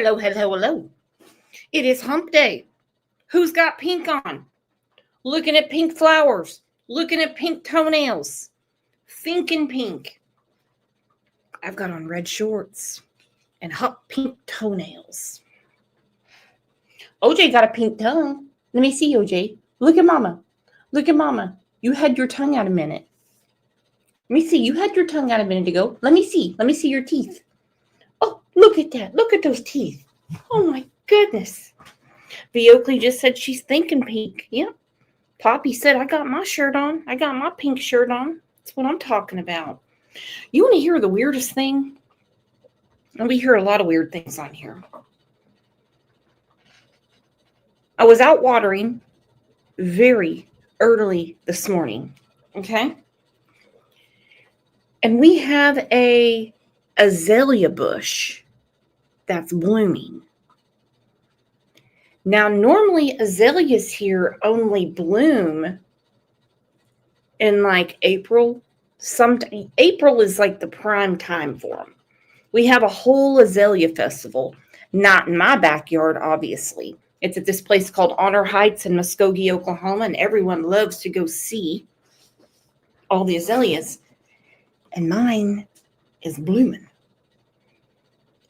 Hello, hello, hello. It is hump day. Who's got pink on? Looking at pink flowers. Looking at pink toenails. Thinking pink. I've got on red shorts and hot pink toenails. OJ got a pink tongue. Let me see, OJ. Look at mama. Look at mama. You had your tongue out a minute. Let me see. You had your tongue out a minute ago. Let me see. Let me see your teeth. Oh, look at that. Look at those teeth. Oh, my goodness. V. Oakley just said she's thinking pink. Yep. Poppy said, I got my shirt on. I got my pink shirt on. That's what I'm talking about. You want to hear the weirdest thing? And we hear a lot of weird things on here. I was out watering very early this morning. Okay? And we have a azalea bush that's blooming. Now, normally azaleas here only bloom in like April. April is like the prime time for them. We have a whole azalea festival, not in my backyard, obviously. It's at this place called Honor Heights in Muskogee, Oklahoma, and everyone loves to go see all the azaleas. And mine is blooming.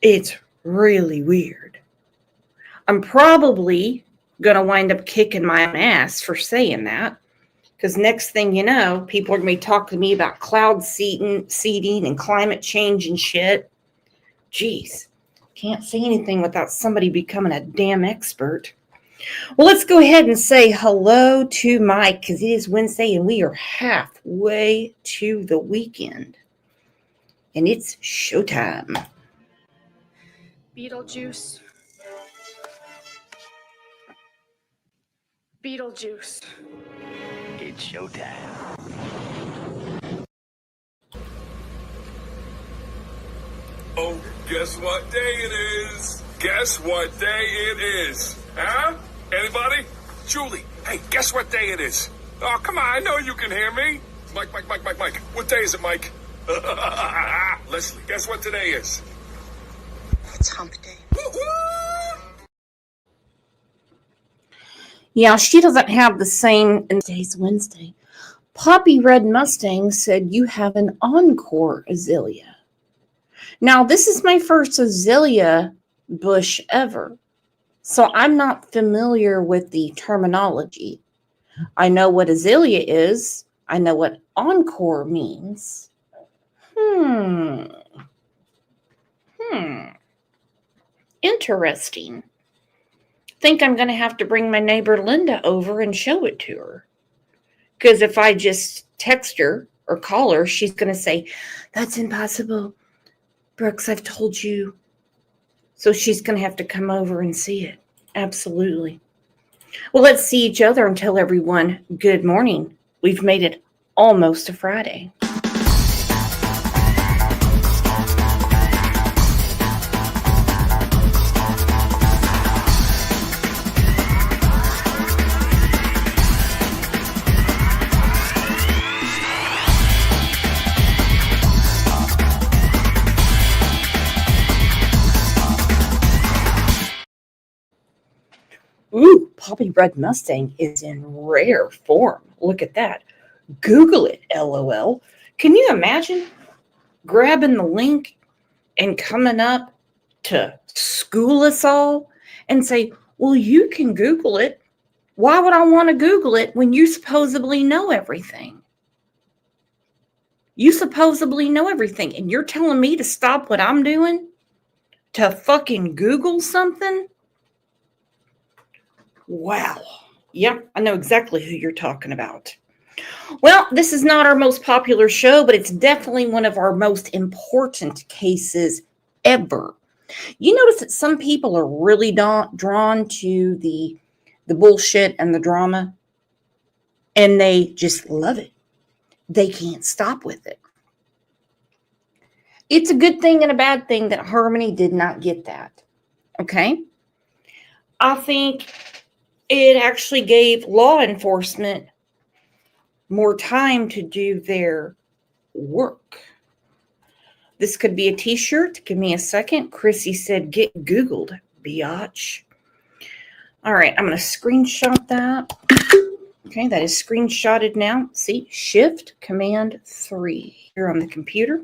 It's really weird. I'm probably going to wind up kicking my own ass for saying that. Because next thing you know, people are going to be talking to me about cloud seeding and climate change and shit. Jeez, can't say anything without somebody becoming a damn expert. Well, let's go ahead and say hello to Mike because it is Wednesday and we are halfway to the weekend. And it's showtime. Beetlejuice. Beetlejuice. It's showtime. Oh, guess what day it is? Guess what day it is? Huh? Anybody? Julie, hey, guess what day it is? Oh, come on, I know you can hear me. Mike. What day is it, Mike? Leslie, guess what today is? It's hump day. Woo-hoo! Yeah, she doesn't have the same. And today's Wednesday. Poppy Red Mustang said you have an encore azalea. Now, this is my first azalea bush ever, so I'm not familiar with the terminology. I know what azalea is. I know what encore means. Interesting. Think I'm going to have to bring my neighbor Linda over and show it to her. Because if I just text her or call her, she's going to say, that's impossible. Brooks, I've told you. So she's going to have to come over and see it. Absolutely. Well, let's see each other and tell everyone good morning. We've made it almost to Friday. Ooh, Poppy Red Mustang is in rare form. Look at that. Google it, LOL. Can you imagine grabbing the link and coming up to school us all and say, well, you can Google it. Why would I want to Google it when you supposedly know everything? You supposedly know everything, and you're telling me to stop what I'm doing to fucking Google something? Wow. Yep, I know exactly who you're talking about. Well, this is not our most popular show, but it's definitely one of our most important cases ever. You notice that some people are really drawn to the bullshit and the drama, and they just love it. They can't stop with it. It's a good thing and a bad thing that Harmony did not get that. Okay? I think it actually gave law enforcement more time to do their work. This could be a t-shirt. Give me a second. Chrissy said, get Googled, biatch. All right, I'm going to screenshot that. Okay, that is screenshotted now. See, Shift Command 3 here on the computer.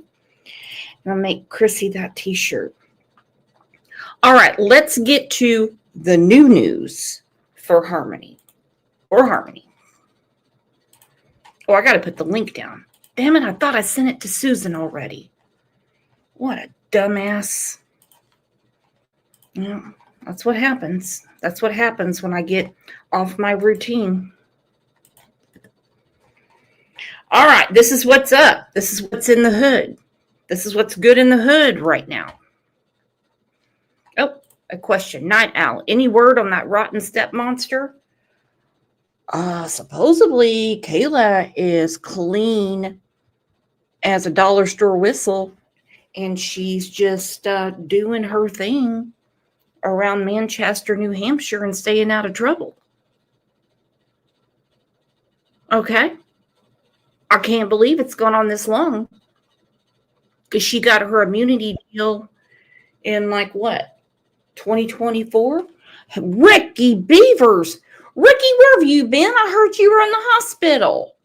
And I'll make Chrissy that t-shirt. All right, let's get to the new news for Harmony. Or Harmony. Oh, I got to put the link down. Damn it, I thought I sent it to Susan already. What a dumbass. Yeah, that's what happens. That's what happens when I get off my routine. All right, this is what's up. This is what's in the hood. This is what's good in the hood right now. Oh, a question. Night Owl, any word on that rotten step monster? Supposedly Kayla is clean as a dollar store whistle, and she's just doing her thing around Manchester, New Hampshire, and staying out of trouble. Okay. I can't believe it's gone on this long, because she got her immunity deal in 2024? Ricky Beavers. Ricky, where have you been? I heard you were in the hospital.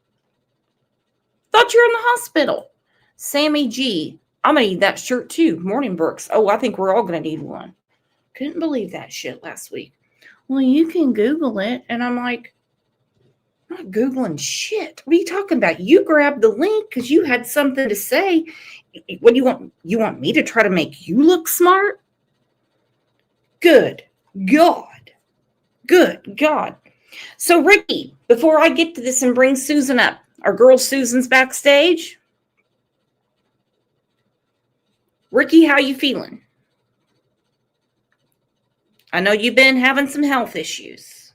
Thought you were in the hospital. Sammy G. I'm going to need that shirt too. Morning Brooks. Oh, I think we're all going to need one. Couldn't believe that shit last week. Well, you can Google it. And I'm like, I'm not Googling shit. What are you talking about? You grabbed the link because you had something to say. What do you want? You want me to try to make you look smart? Good God. Good God. So, Ricky, before I get to this and bring Susan up, our girl Susan's backstage. Ricky, how you feeling? I know you've been having some health issues.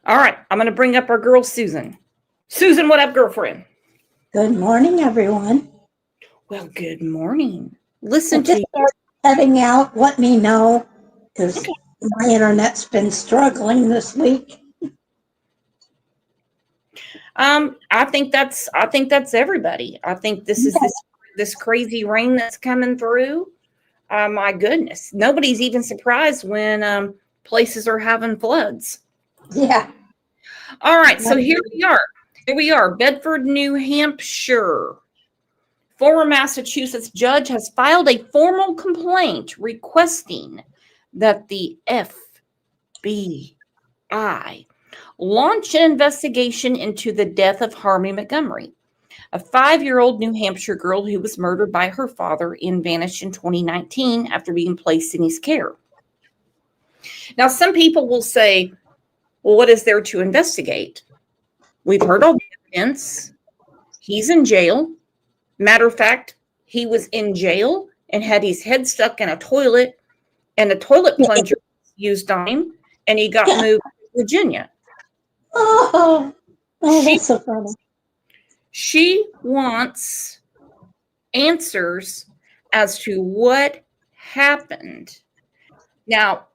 All right, I'm going to bring up our girl Susan. Susan, what up, girlfriend? Good morning, everyone. Well, good morning. Listen to you. Heading out, let me know, because my internet's been struggling this week. I think that's everybody. I think this is this crazy rain that's coming through. My goodness, nobody's even surprised when places are having floods. Yeah. All right, so here we are. Here we are, Bedford, New Hampshire. Former Massachusetts judge has filed a formal complaint requesting that the FBI launch an investigation into the death of Harmony Montgomery, a 5-year-old New Hampshire girl who was murdered by her father and vanished in 2019 after being placed in his care. Now, some people will say, well, what is there to investigate? We've heard all the evidence. He's in jail. Matter of fact, he was in jail and had his head stuck in a toilet, and a toilet plunger was used on him, and he got moved to Virginia. Oh, that's so funny. She wants answers as to what happened. Now,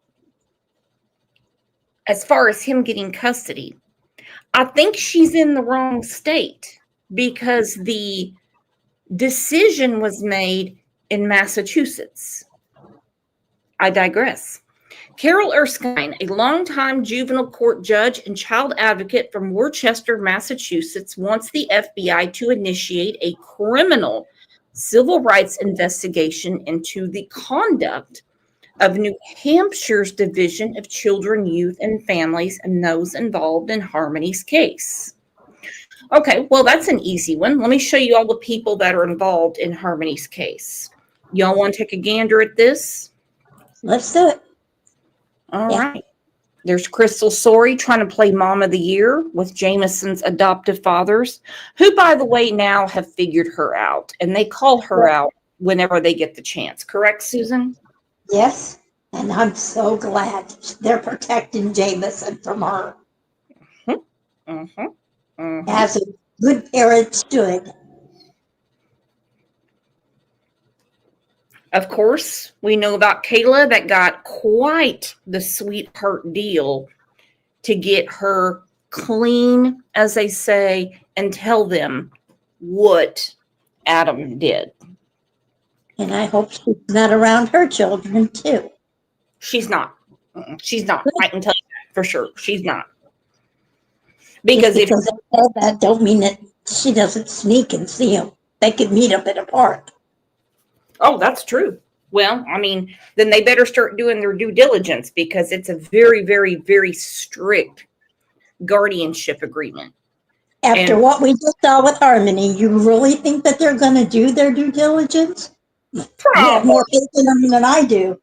as far as him getting custody, I think she's in the wrong state because the decision was made in Massachusetts. I digress. Carol Erskine, a longtime juvenile court judge and child advocate from Worcester, Massachusetts, wants the FBI to initiate a criminal civil rights investigation into the conduct of New Hampshire's Division of Children, Youth, and Families and those involved in Harmony's case. Okay, well, that's an easy one. Let me show you all the people that are involved in Harmony's case. Y'all want to take a gander at this? Let's do it. All right. There's Crystal Sorey trying to play Mom of the Year with Jameson's adoptive fathers, who, by the way, now have figured her out, and they call her out whenever they get the chance. Correct, Susan? Yes, and I'm so glad they're protecting Jameson from her. As a good parent should. Of course, we know about Kayla that got quite the sweetheart deal to get her clean, as they say, and tell them what Adam did. And I hope she's not around her children, too. She's not. She's not. I can tell you that for sure. She's not. Because I said that don't mean that she doesn't sneak and see them. They could meet up at a park. Oh, that's true. Well, I mean, then they better start doing their due diligence because it's a very, very, very strict guardianship agreement. After what we just saw with Harmony, you really think that they're going to do their due diligence? You have more faith in them than I do.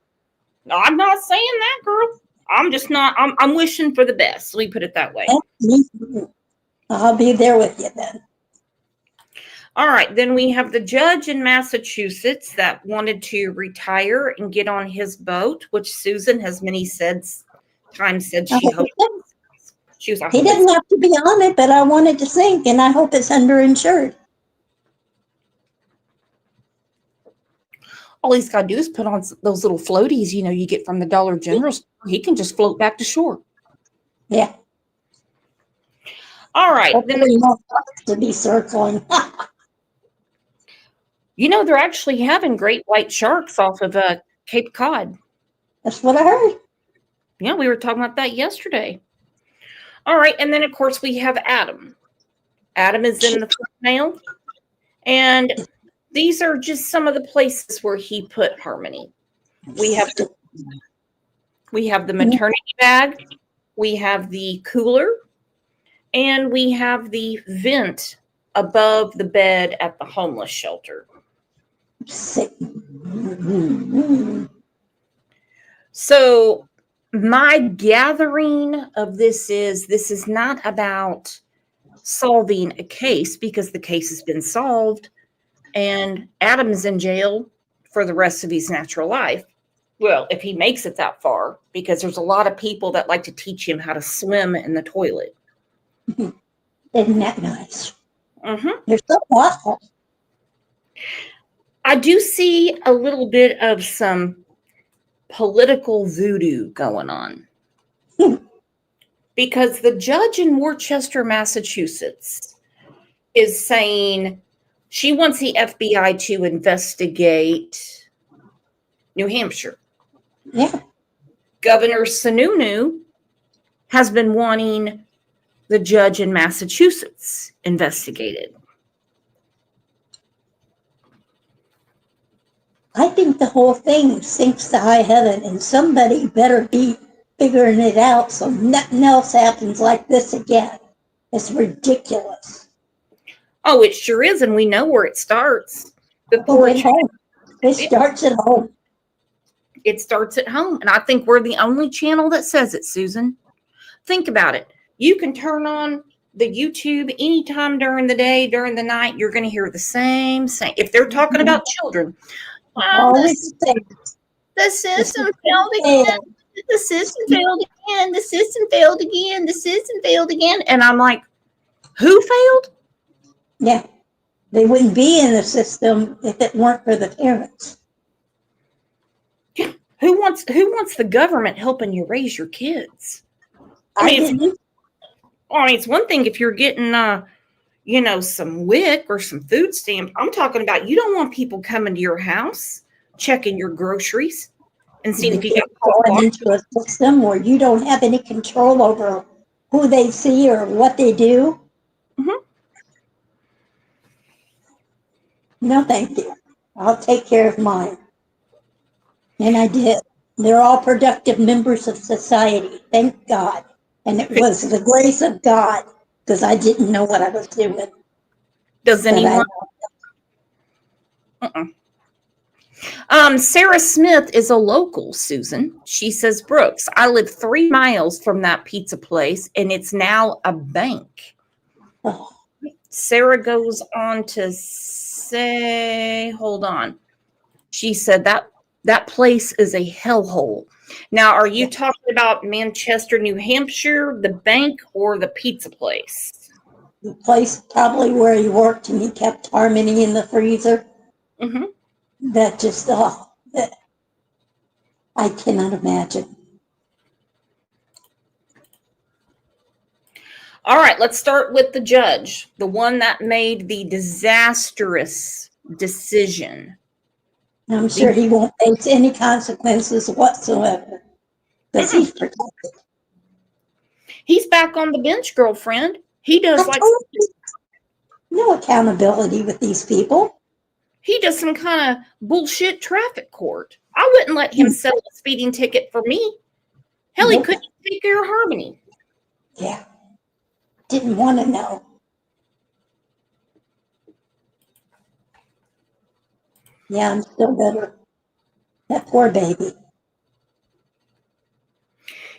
I'm not saying that, girl. I'm just not. I'm wishing for the best. Let me put it that way. I'll be there with you then. All right. Then we have the judge in Massachusetts that wanted to retire and get on his boat, which Susan has times said she hoped. She was. He didn't have to be on it, but I wanted to sink, and I hope it's underinsured. All he's got to do is put on those little floaties, you get from the Dollar General store. He can just float back to shore. Yeah. All right. Then to be circling. They're actually having great white sharks off of Cape Cod. That's what I heard. Yeah, we were talking about that yesterday. All right. And then, of course, we have Adam. Adam is in the thumbnail. And these are just some of the places where he put Harmony. We have the maternity bag, we have the cooler, and we have the vent above the bed at the homeless shelter. So my gathering of this is not about solving a case because the case has been solved. And Adam's in jail for the rest of his natural life. Well, if he makes it that far, because there's a lot of people that like to teach him how to swim in the toilet. Isn't that nice? Mm-hmm. You're so awful. I do see a little bit of some political voodoo going on. Because the judge in Worcester, Massachusetts is saying she wants the FBI to investigate New Hampshire. Yeah. Governor Sununu has been wanting the judge in Massachusetts investigated. I think the whole thing sinks to high heaven, and somebody better be figuring it out so nothing else happens like this again. It's ridiculous. Oh, it sure is, and we know where it starts. It starts at home. It starts at home, and I think we're the only channel that says it, Susan. Think about it. You can turn on the YouTube anytime during the day, during the night. You're going to hear the same. If they're talking about children, the system failed again. The system failed again. The system failed again. The system failed again. And I'm like, who failed? Yeah. They wouldn't be in the system if it weren't for the parents. Yeah. Who wants the government helping you raise your kids? I mean, it's one thing if you're getting some WIC or some food stamps. I'm talking about you don't want people coming to your house, checking your groceries, and seeing if you got going into a system where you don't have any control over who they see or what they do. Mm-hmm. No, thank you. I'll take care of mine. And I did. They're all productive members of society. Thank God. And it was the grace of God because I didn't know what I was doing. Does anyone? Sarah Smith is a local, Susan. She says, Brooks, I live 3 miles from that pizza place, and it's now a bank. Oh. Sarah goes on to say, hold on. She said that place is a hellhole. Now, are you talking about Manchester, New Hampshire, the bank, or the pizza place? The place probably where he worked and he kept Harmony in the freezer. Mm-hmm. That just, I cannot imagine. All right, let's start with the judge, the one that made the disastrous decision. I'm sure he won't face any consequences whatsoever because he's protected. He's back on the bench, girlfriend. He does like No accountability with these people. he does some kind of bullshit traffic court. I wouldn't let him settle a speeding ticket for me. Hell, he Nope. couldn't take care of Harmony. Yeah. Didn't want to know. Yeah, I'm still bitter. That poor baby.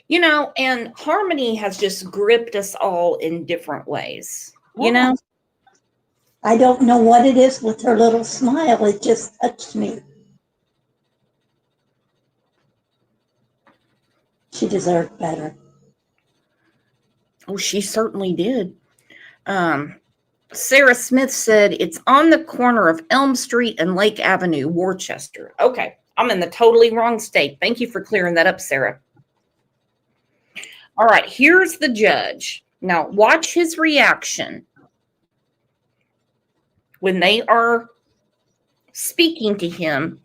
You know, and Harmony has just gripped us all in different ways. You know? I don't know what it is with her little smile. It just touched me. She deserved better. Oh, she certainly did. Sarah Smith said it's on the corner of Elm Street and Lake Avenue, Worcester. Okay, I'm in the totally wrong state. Thank you for clearing that up, Sarah. All right, here's the judge. Now, watch his reaction when they are speaking to him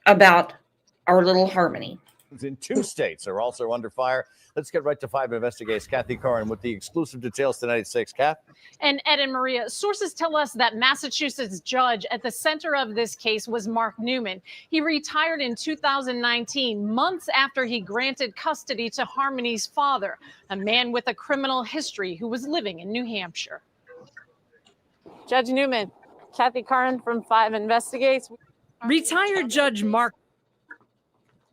about our little Harmony. In 2 states are also under fire. Let's get right to 5 Investigates. Kathy Curran with the exclusive details tonight at 6. Kath? And Ed and Maria, sources tell us that Massachusetts judge at the center of this case was Mark Newman. He retired in 2019, months after he granted custody to Harmony's father, a man with a criminal history who was living in New Hampshire. Judge Newman, Kathy Curran from 5 Investigates. Retired Judge Mark.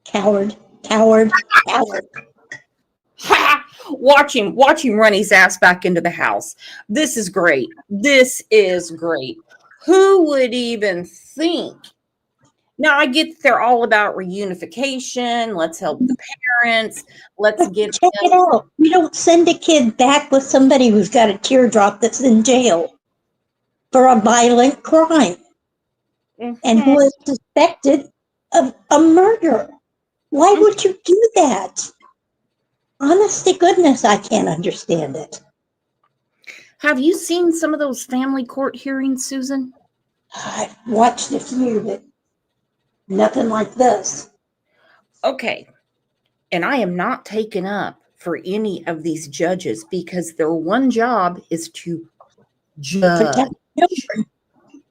Coward, coward, coward. Ha! Watch him run his ass back into the house. This is great. This is great. Who would even think? Now, I get they're all about reunification. Let's help the parents. Let's get Check it out. You don't send a kid back with somebody who's got a teardrop that's in jail for a violent crime and who is suspected of a murder. Why would you do that? Honest to goodness, I can't understand it. Have you seen some of those family court hearings, Susan? I've watched a few, but nothing like this. Okay. And I am not taken up for any of these judges because their one job is to judge. Protect children.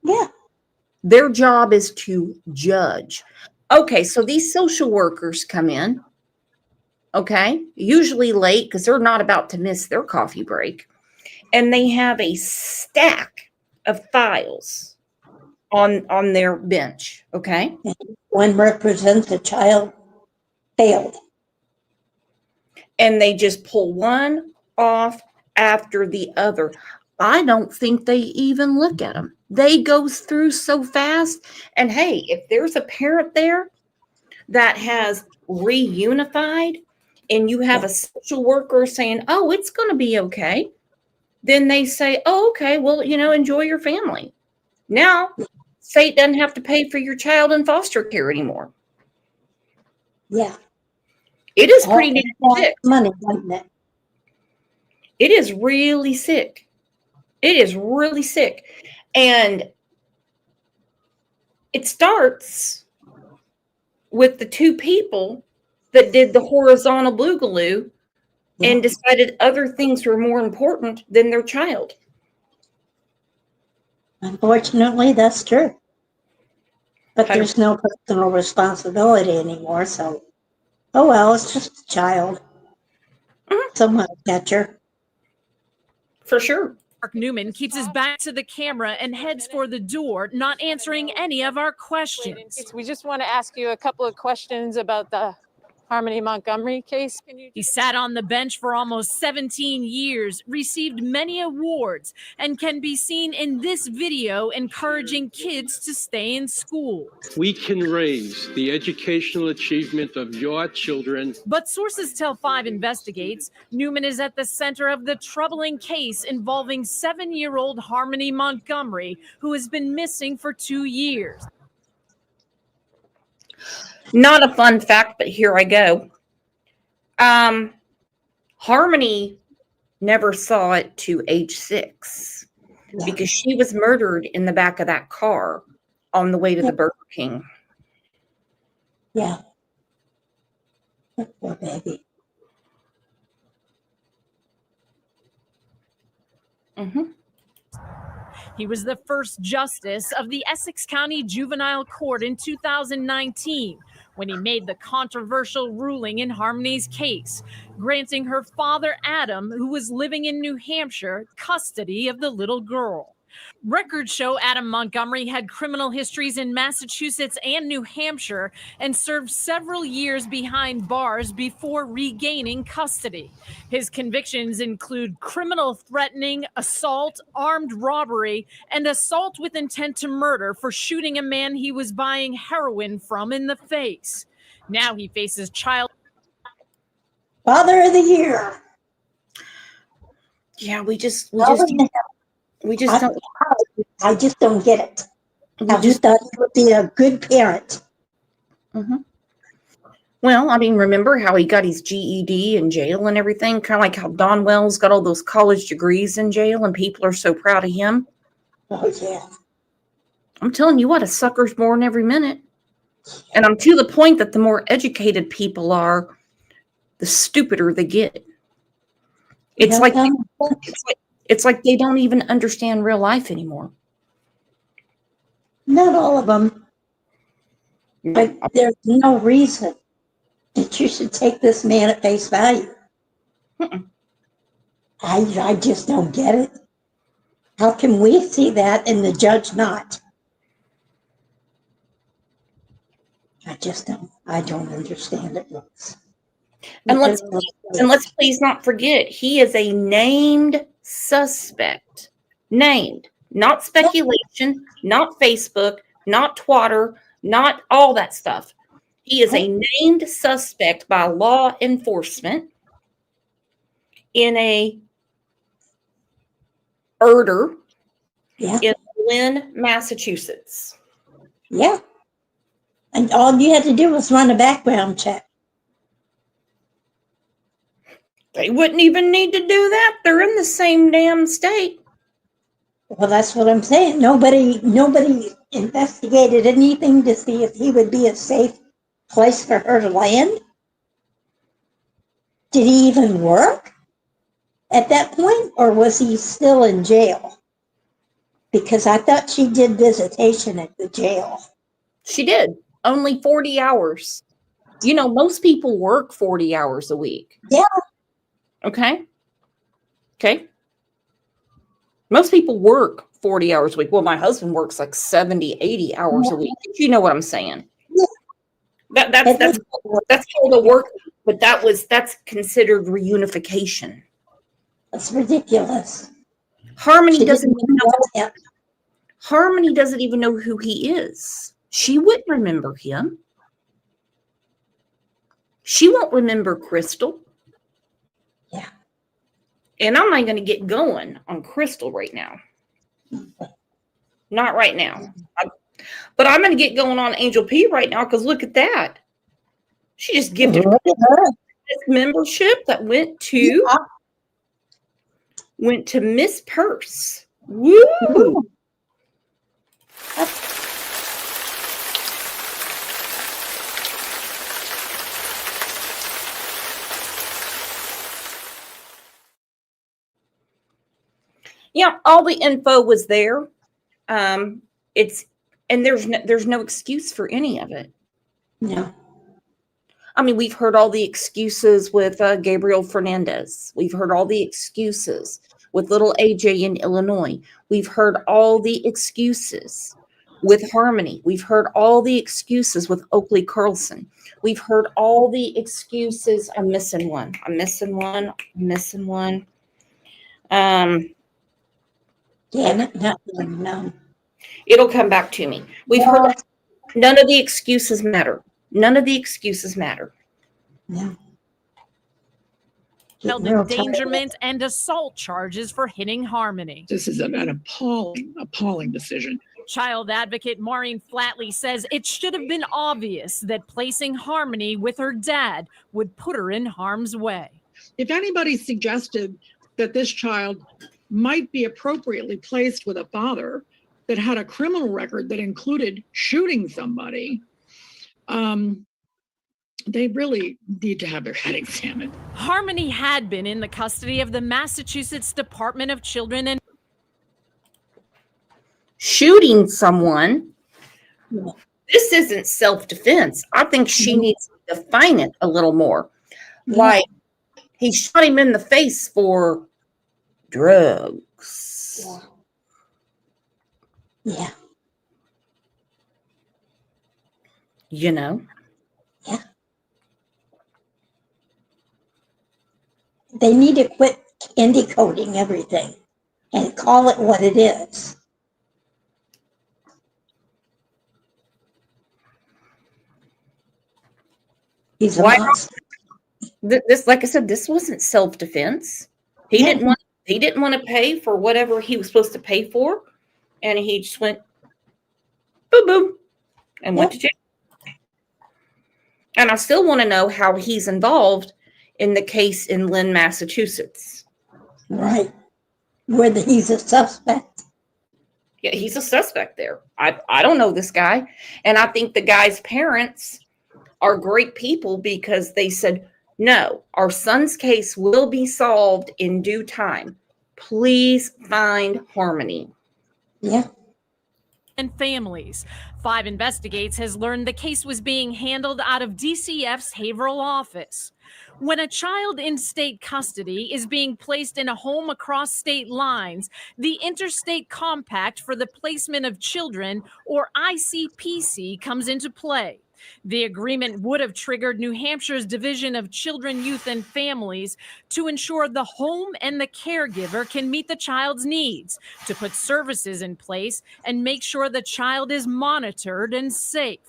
Yeah. Their job is to judge. Okay, so these social workers come in, okay, usually late because they're not about to miss their coffee break. And they have a stack of files on their bench, okay? One represents a child failed. And they just pull one off after the other. I don't think they even look at them. They go through so fast. And hey, if there's a parent there that has reunified and you have a social worker saying, oh, it's going to be okay, then they say, oh, okay, well, enjoy your family. Now, state doesn't have to pay for your child in foster care anymore. Yeah. It is pretty damn sick. Money, isn't it? It is really sick. It is really sick. And it starts with the two people that did the horizontal boogaloo and decided other things were more important than their child. Unfortunately, that's true. But there's no personal responsibility anymore, so, oh well, it's just a child. Someone will catch her. For sure. Mark Newman keeps his back to the camera and heads for the door, not answering any of our questions. We just want to ask you a couple of questions about the Harmony Montgomery case. He sat on the bench for almost 17 years, received many awards, and can be seen in this video encouraging kids to stay in school. We can raise the educational achievement of your children. But sources tell 5 Investigates Newman is at the center of the troubling case involving 7-year-old Harmony Montgomery, who has been missing for 2 years. Not a fun fact, but here I go. Harmony never saw it to age 6 because she was murdered in the back of that car on the way to the Burger King. Yeah. Poor baby. Mm-hmm. He was the first justice of the Essex County Juvenile Court in 2019 when he made the controversial ruling in Harmony's case, granting her father, Adam, who was living in New Hampshire, custody of the little girl. Records show Adam Montgomery had criminal histories in Massachusetts and New Hampshire and served several years behind bars before regaining custody. His convictions include criminal threatening, assault, armed robbery, and assault with intent to murder for shooting a man he was buying heroin from in the face. Now he faces child Father of the Year. Yeah, we just I don't. I just don't get it. I just thought he would be a good parent. Mm-hmm. Well, I mean, remember how he got his GED in jail and everything? Kind of like how Don Wells got all those college degrees in jail and people are so proud of him. Oh, yeah. I'm telling you what, a sucker's born every minute. And I'm to the point that the more educated people are, the stupider they get. It's like they don't even understand real life anymore. Not all of them. But there's no reason that you should take this man at face value. I just don't get it. How can we see that and the judge not? I don't understand it. And let's please not forget, he is a named suspect. Named. Not speculation, not Facebook, not Twitter, not all that stuff. He is a named suspect by law enforcement in a murder in Lynn, Massachusetts. Yeah. And all you had to do was run a background check. They wouldn't even need to do that. They're in the same damn state. Well, that's what I'm saying. Nobody investigated anything to see if he would be a safe place for her to land. Did he even work at that point, or was he still in jail? Because I thought she did visitation at the jail. She did. Only 40 hours. You know, most people work 40 hours a week. Yeah. Okay. Most people work 40 hours a week. Well, my husband works like 70, 80 hours a week. You know what I'm saying? Yeah. That's called a work, but that's considered reunification. That's ridiculous. Harmony doesn't even know who he is. She wouldn't remember him. She won't remember Crystal. Yeah. And I'm not going to get going on Crystal right now. Not right now. But I'm going to get going on Angel P right now because look at that. She just gifted this membership that went to Miss Purse. Woo! Yeah, all the info was there. There's no excuse for any of it. No. I mean, we've heard all the excuses with Gabriel Fernandez. We've heard all the excuses with little AJ in Illinois. We've heard all the excuses with Harmony. We've heard all the excuses with Oakley Carlson. We've heard all the excuses. I'm missing one. Damn it, no. It'll come back to me. We've heard none of the excuses matter. None of the excuses matter. No. Child endangerment and assault charges for hitting Harmony. This is an appalling decision. Child advocate Maureen Flatley says it should have been obvious that placing Harmony with her dad would put her in harm's way. If anybody suggested that this child might be appropriately placed with a father that had a criminal record that included shooting somebody, they really need to have their head examined. Harmony had been in the custody of the Massachusetts Department of Children and Shooting someone, this isn't self-defense. I think she needs to define it a little more. Like, he shot him in the face for drugs. Yeah. You know? Yeah. They need to quit candy coating everything and call it what it is. He's a monster. This, like I said, this wasn't self-defense. He didn't want to pay for whatever he was supposed to pay for, and he just went boom boom and went to jail. And I still want to know how he's involved in the case in Lynn, Massachusetts. Right. Whether he's a suspect. Yeah, he's a suspect there. I don't know this guy. And I think the guy's parents are great people because they said, no, our son's case will be solved in due time. Please find Harmony. Yeah. and families. 5 Investigates has learned the case was being handled out of DCF's Haverhill office. When a child in state custody is being placed in a home across state lines, the Interstate Compact for the Placement of Children, or ICPC, comes into play. The agreement would have triggered New Hampshire's Division of Children, Youth, and Families to ensure the home and the caregiver can meet the child's needs, to put services in place, and make sure the child is monitored and safe.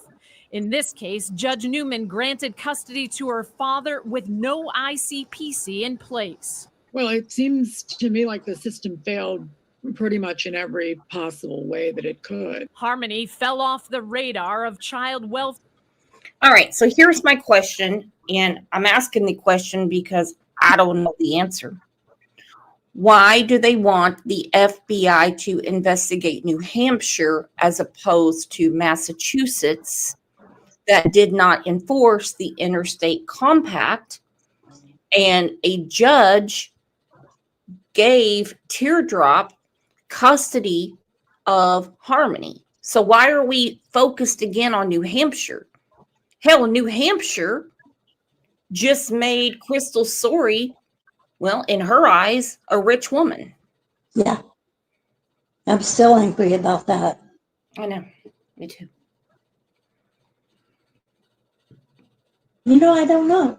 In this case, Judge Newman granted custody to her father with no ICPC in place. Well, it seems to me like the system failed pretty much in every possible way that it could. Harmony fell off the radar of child welfare. All right, so here's my question, and I'm asking the question because I don't know the answer. Why do they want the FBI to investigate New Hampshire as opposed to Massachusetts that did not enforce the Interstate Compact, and a judge gave Teardrop custody of Harmony? So why are we focused again on New Hampshire? Hell, New Hampshire just made Crystal Sorey, well, in her eyes, a rich woman. Yeah. I'm still angry about that. I know. Me too. You know, I don't know.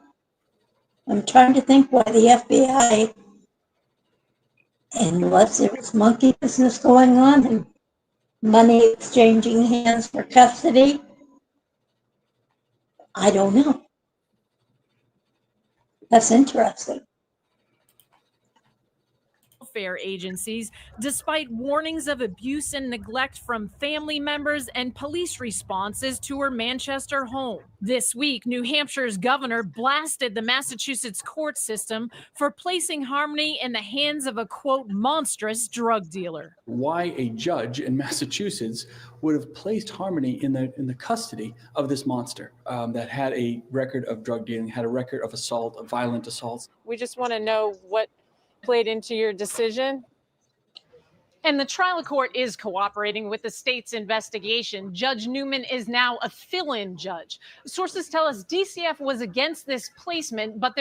I'm trying to think why the FBI, unless there was monkey business going on and money exchanging hands for custody, I don't know. That's interesting. Welfare agencies, despite warnings of abuse and neglect from family members and police responses to her Manchester home. This week, New Hampshire's governor blasted the Massachusetts court system for placing Harmony in the hands of a, quote, monstrous drug dealer. Why a judge in Massachusetts would have placed Harmony in the custody of this monster that had a record of drug dealing, had a record of assault, of violent assaults. We just want to know what played into your decision. And the trial court is cooperating with the state's investigation. Judge Newman is now a fill-in judge. Sources tell us DCF was against this placement, but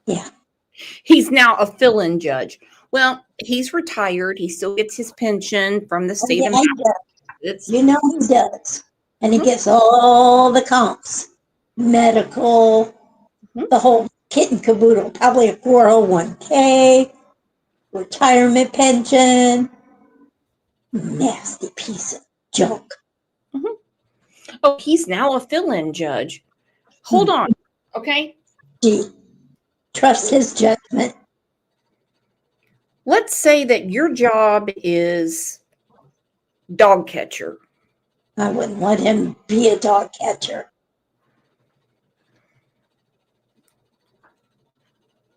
Yeah. He's now a fill-in judge. Well, he's retired. He still gets his pension from the state of Massachusetts. You know he does. And he gets all the comps. Medical, the whole kit and caboodle, probably a 401k, retirement pension. Nasty piece of junk. Oh, he's now a fill-in judge. Hold on, okay? Gee, trust his judgment. Let's say that your job is dog catcher. I wouldn't let him be a dog catcher.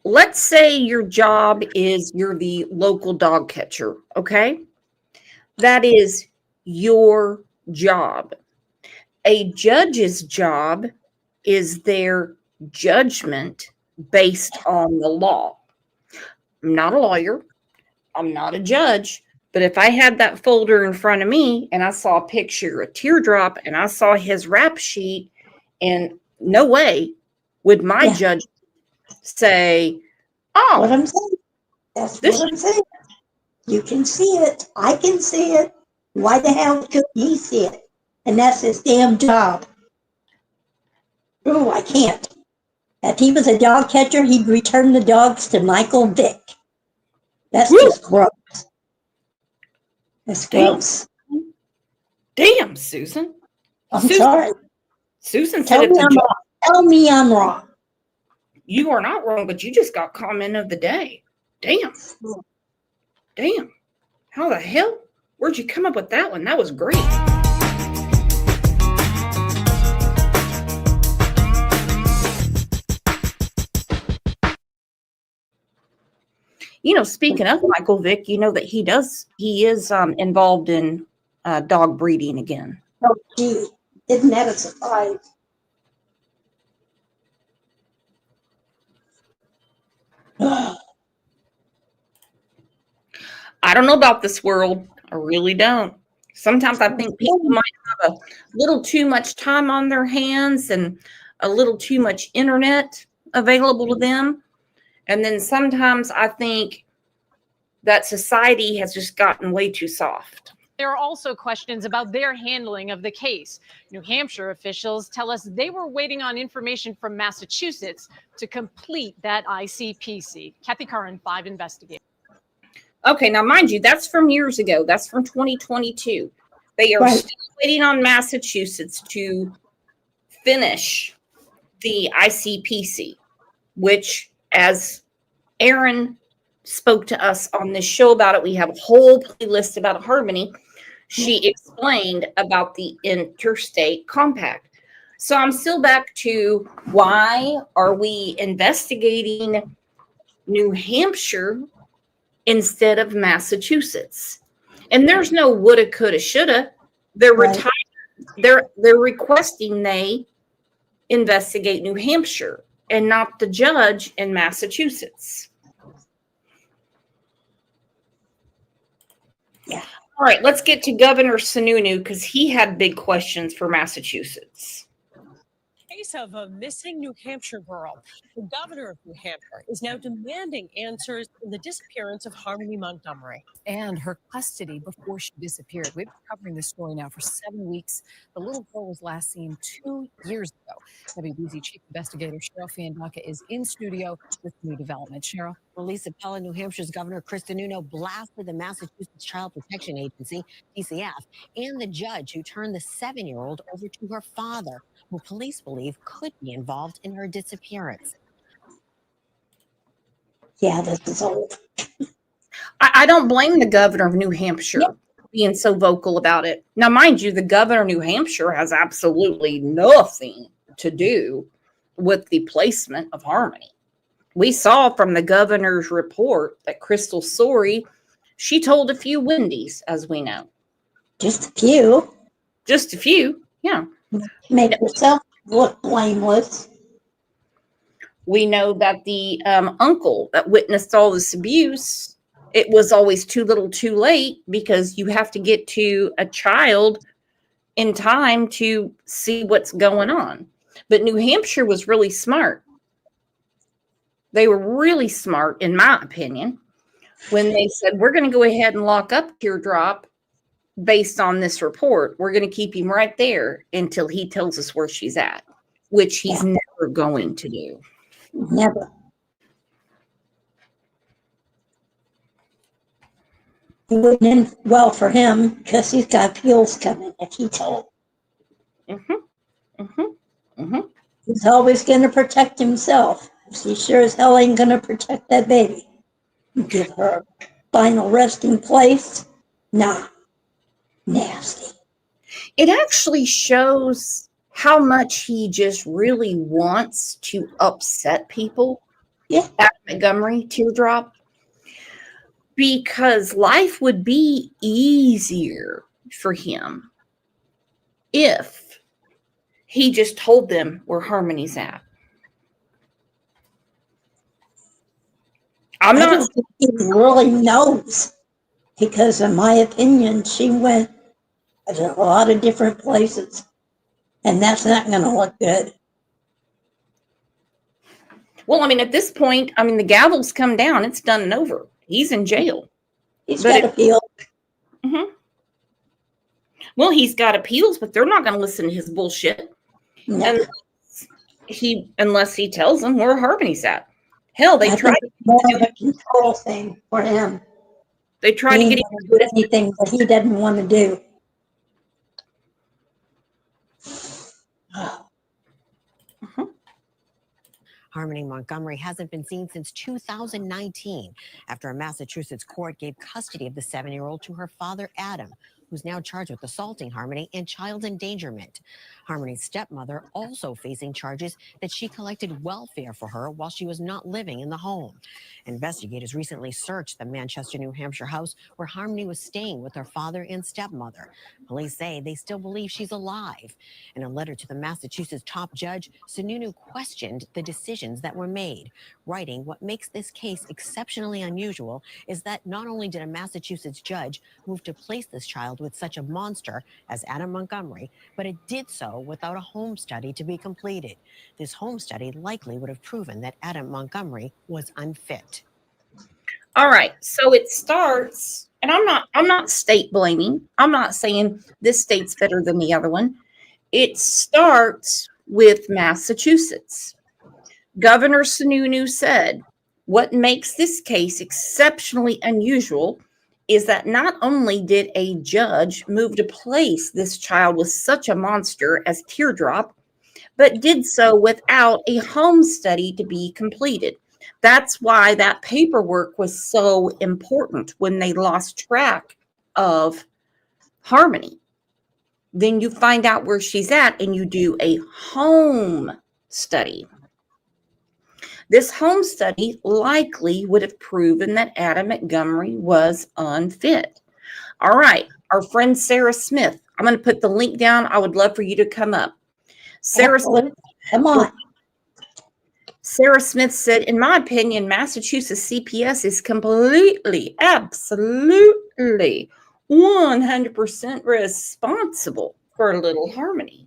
let's say your job is you're the local dog catcher, okay? That is your job. A judge's job is their judgment based on the law. I'm not a lawyer. I'm not a judge. But if I had that folder in front of me and I saw a picture, a teardrop, and I saw his rap sheet, and no way would my judge say, oh, What I'm saying. That's what I'm saying. You can see it. I can see it. Why the hell couldn't he see it? And that's his damn job. Oh, I can't. If he was a dog catcher, he'd return the dogs to Michael Vick. That's just gross. That's gross. Damn, Susan. I'm sorry. Susan Tell said me I'm wrong. Tell me I'm wrong. You are not wrong, but you just got comment of the day. Damn. Damn. How the hell? Where'd you come up with that one? That was great. You know, speaking of Michael Vick, you know that he is involved in dog breeding again. Oh, gee. Isn't that a surprise? I don't know about this world. I really don't. Sometimes I think people might have a little too much time on their hands and a little too much internet available to them. And then sometimes I think that society has just gotten way too soft. There are also questions about their handling of the case. New Hampshire officials tell us they were waiting on information from Massachusetts to complete that ICPC. Kathy Curran, 5 Investigators. Okay, now mind you, that's from years ago. That's from 2022. They are still waiting on Massachusetts to finish the ICPC, which, as Aaron spoke to us on this show about it, we have a whole playlist about Harmony. She explained about the interstate compact. So I'm still back to, why are we investigating New Hampshire instead of Massachusetts? And there's no woulda, coulda, shoulda. They're retired. They're requesting they investigate New Hampshire and not the judge in Massachusetts. Yeah. All right, let's get to Governor Sununu because he had big questions for Massachusetts. Case of a missing New Hampshire girl. The governor of New Hampshire is now demanding answers in the disappearance of Harmony Montgomery and her custody before she disappeared. We've been covering this story now for 7 weeks. The little girl was last seen 2 years ago. WBZ Chief Investigator Cheryl Fiandaca is in studio with new development. Cheryl. Police appellate New Hampshire's Governor Chris Sununu blasted the Massachusetts Child Protection Agency, DCF, and the judge who turned the 7-year-old over to her father, who police believe could be involved in her disappearance. Yeah, this is old. I don't blame the governor of New Hampshire being so vocal about it. Now, mind you, the governor of New Hampshire has absolutely nothing to do with the placement of Harmony. We saw from the governor's report that Crystal Sorey, she told a few Wendy's, as we know. Just a few. Just a few, yeah. Made herself look blameless. We know that the uncle that witnessed all this abuse, it was always too little too late, because you have to get to a child in time to see what's going on. But New Hampshire was really smart. They were really smart, in my opinion, when they said, we're going to go ahead and lock up Teardrop based on this report. We're going to keep him right there until he tells us where she's at, which he's never going to do. Never. It wouldn't end well for him because he's got appeals coming, if he told. He's always going to protect himself. He sure as hell ain't going to protect that baby. Give her a final resting place. Nah. Nasty. It actually shows how much he just really wants to upset people. Yeah. Adam Montgomery, teardrop. Because life would be easier for him if he just told them where Harmony's at. I don't think he really knows, because in my opinion, she went to a lot of different places, and that's not going to look good. Well, I mean, at this point, I mean, the gavel's come down. It's done and over. He's in jail. He's got appeal. Mm-hmm. Well, he's got appeals, but they're not going to listen to his bullshit. No. Unless he tells them where Harmony's at. Hell, they tried to more of a control thing for him. They tried to get him to do anything that he doesn't want to do. Harmony Montgomery hasn't been seen since 2019 after a Massachusetts court gave custody of the 7-year-old to her father, Adam, who's now charged with assaulting Harmony and child endangerment. Harmony's stepmother also facing charges that she collected welfare for her while she was not living in the home. Investigators recently searched the Manchester, New Hampshire house where Harmony was staying with her father and stepmother. Police say they still believe she's alive. In a letter to the Massachusetts top judge, Sununu questioned the decisions that were made, writing, "What makes this case exceptionally unusual is that not only did a Massachusetts judge move to place this child with such a monster as Adam Montgomery, but it did so without a home study to be completed. This home study likely would have proven that Adam Montgomery was unfit." All right, so it starts, and I'm not state blaming. I'm not saying this state's better than the other one. It starts with Massachusetts. Governor Sununu said, what makes this case exceptionally unusual is that not only did a judge move to place this child with such a monster as Teardrop, but did so without a home study to be completed. That's why that paperwork was so important when they lost track of Harmony. Then you find out where she's at and you do a home study. This home study likely would have proven that Adam Montgomery was unfit. All right, our friend Sarah Smith. I'm going to put the link down. I would love for you to come up. Sarah Smith, come on. Sarah Smith said, in my opinion, Massachusetts CPS is completely, absolutely, 100% responsible for little Harmony.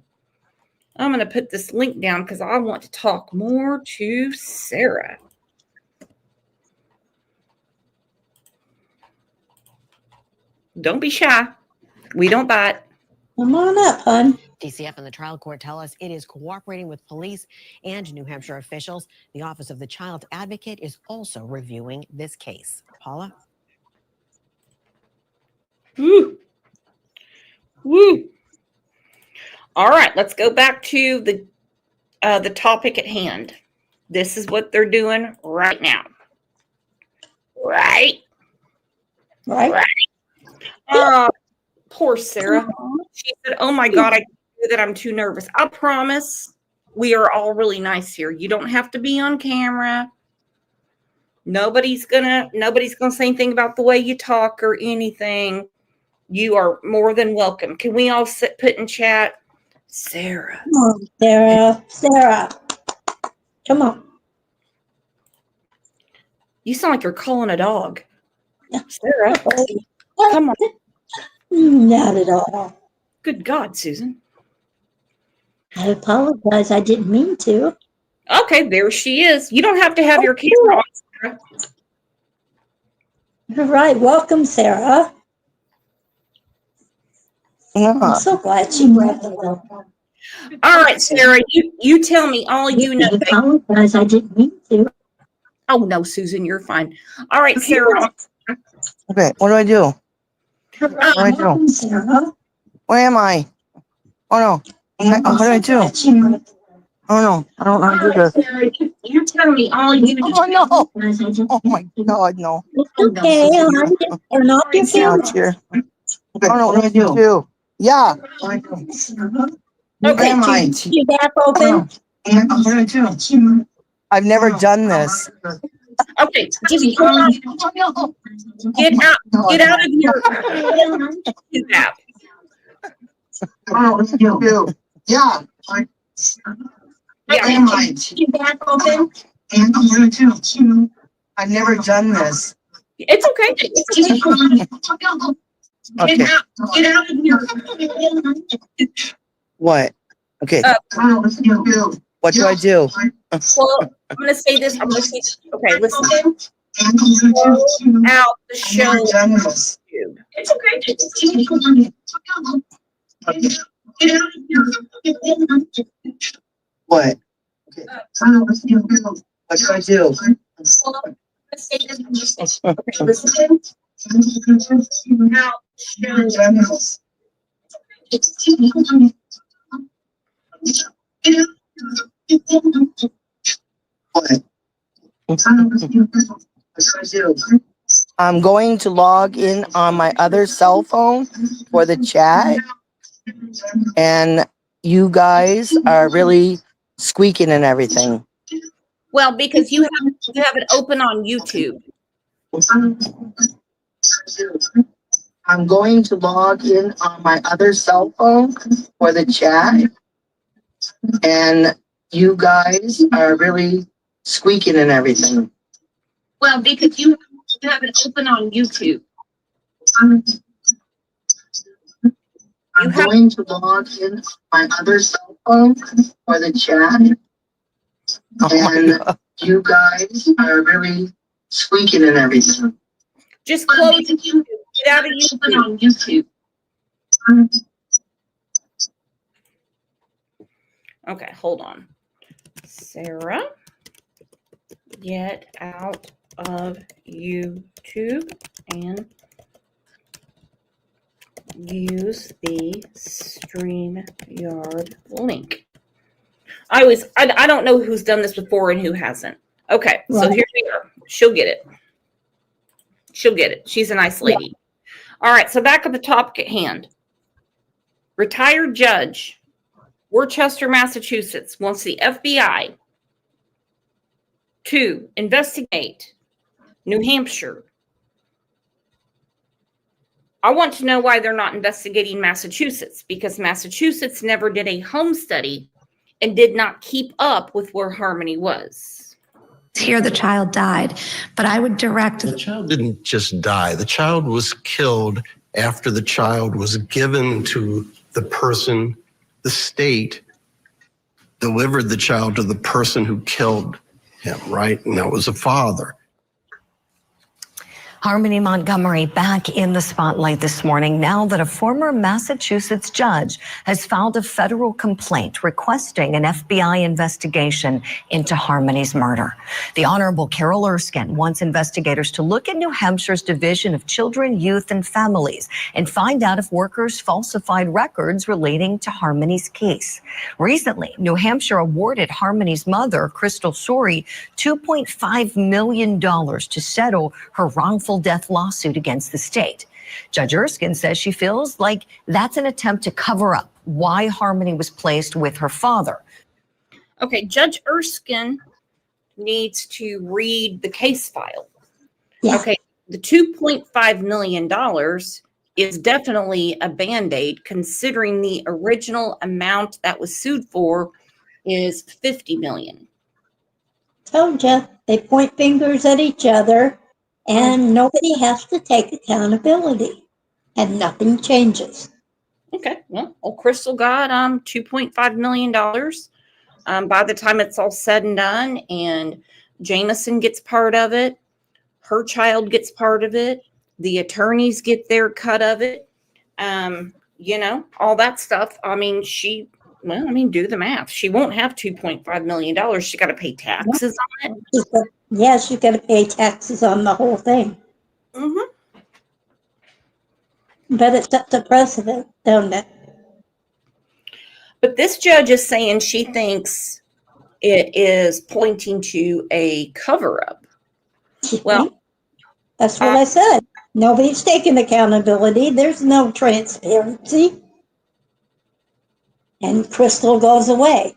I'm going to put this link down because I want to talk more to Sarah. Don't be shy. We don't bite. Come on up, hon. DCF and the trial court tell us it is cooperating with police and New Hampshire officials. The Office of the Child Advocate is also reviewing this case. Paula? Woo. Woo. All right, let's go back to the topic at hand. This is what they're doing right now. Right? Poor Sarah. She said, oh my God, I knew that I'm too nervous. I promise we are all really nice here. You don't have to be on camera. Nobody's gonna say anything about the way you talk or anything. You are more than welcome. Can we all put in chat? Sarah. Come on, Sarah. Come on. You sound like you're calling a dog. Sarah. Come on. Not at all. Good God, Susan. I apologize. I didn't mean to. Okay, there she is. You don't have to have your camera on, Sarah. All right. Welcome, Sarah. I'm so glad she brought the welcome. All right, Sarah, you tell me all you know. I apologize. I didn't mean to. Oh, no, Susan, you're fine. All right, Sarah. Okay, what do I do? What do I do? Sarah. Where am I? Oh no. What do I do? Oh no, I don't know how to do this. Sarah, you tell me all you know. Oh no. Oh my God, no. Okay, turn off your camera. Here. Oh no, what do I do? Yeah. Okay, where am I? keep your back open. What do I do? I've never done this. Okay, just hold on. Get out of your app. Yeah. I've never done this. It's okay. Okay. Get out of here. What? Okay. What do I do? Well, I'm gonna say this. Okay, listen. Out the show. It's okay. What? Okay. What do I do? Okay, listen. Out I'm going to log in on my other cell phone for the chat, and you guys are really squeaking and everything. Well, because you have it open on YouTube. I'm going to log in on my other cell phone for the chat, and you guys are really squeaking and everything. Well, because you have it open on YouTube. I'm going to log in on my other cell phone for the chat, and you guys are really squeaking and everything. Just close YouTube. Get out of YouTube on YouTube. Okay, hold on. Sarah, get out of YouTube and use the StreamYard link. I don't know who's done this before and who hasn't. Okay, so here we are. She'll get it. She'll get it. She's a nice lady. All right, so back at the topic at hand. Retired judge, Worcester, Massachusetts, wants the FBI to investigate New Hampshire. I want to know why they're not investigating Massachusetts, because Massachusetts never did a home study and did not keep up with where Harmony was. Here the child died, but I would direct. The child didn't just die. The child was killed after the child was given to the person. The state delivered the child to the person who killed him, right? And that was a father. Harmony Montgomery back in the spotlight this morning now that a former Massachusetts judge has filed a federal complaint requesting an FBI investigation into Harmony's murder. The Honorable Carol Erskine wants investigators to look at New Hampshire's Division of Children, Youth, and Families and find out if workers falsified records relating to Harmony's case. Recently, New Hampshire awarded Harmony's mother, Crystal Sorey, $2.5 million to settle her wrongful death lawsuit against the state. Judge Erskine says she feels like that's an attempt to cover up why Harmony was placed with her father. Okay, Judge Erskine needs to read the case file. Yeah. Okay, the $2.5 million is definitely a Band-Aid, considering the original amount that was sued for is $50 million. Told you, they point fingers at each other. And nobody has to take accountability, and nothing changes. Okay, well, Crystal got $2.5 million. By the time it's all said and done, and Jameson gets part of it, her child gets part of it, the attorneys get their cut of it, you know, all that stuff. I mean, do the math. She won't have $2.5 million. She got to pay taxes on it. Yes, you got to pay taxes on the whole thing. Mm-hmm. But it sets a precedent, don't it? But this judge is saying she thinks it is pointing to a cover-up. Well, that's what I said. Nobody's taking accountability. There's no transparency. And Crystal goes away.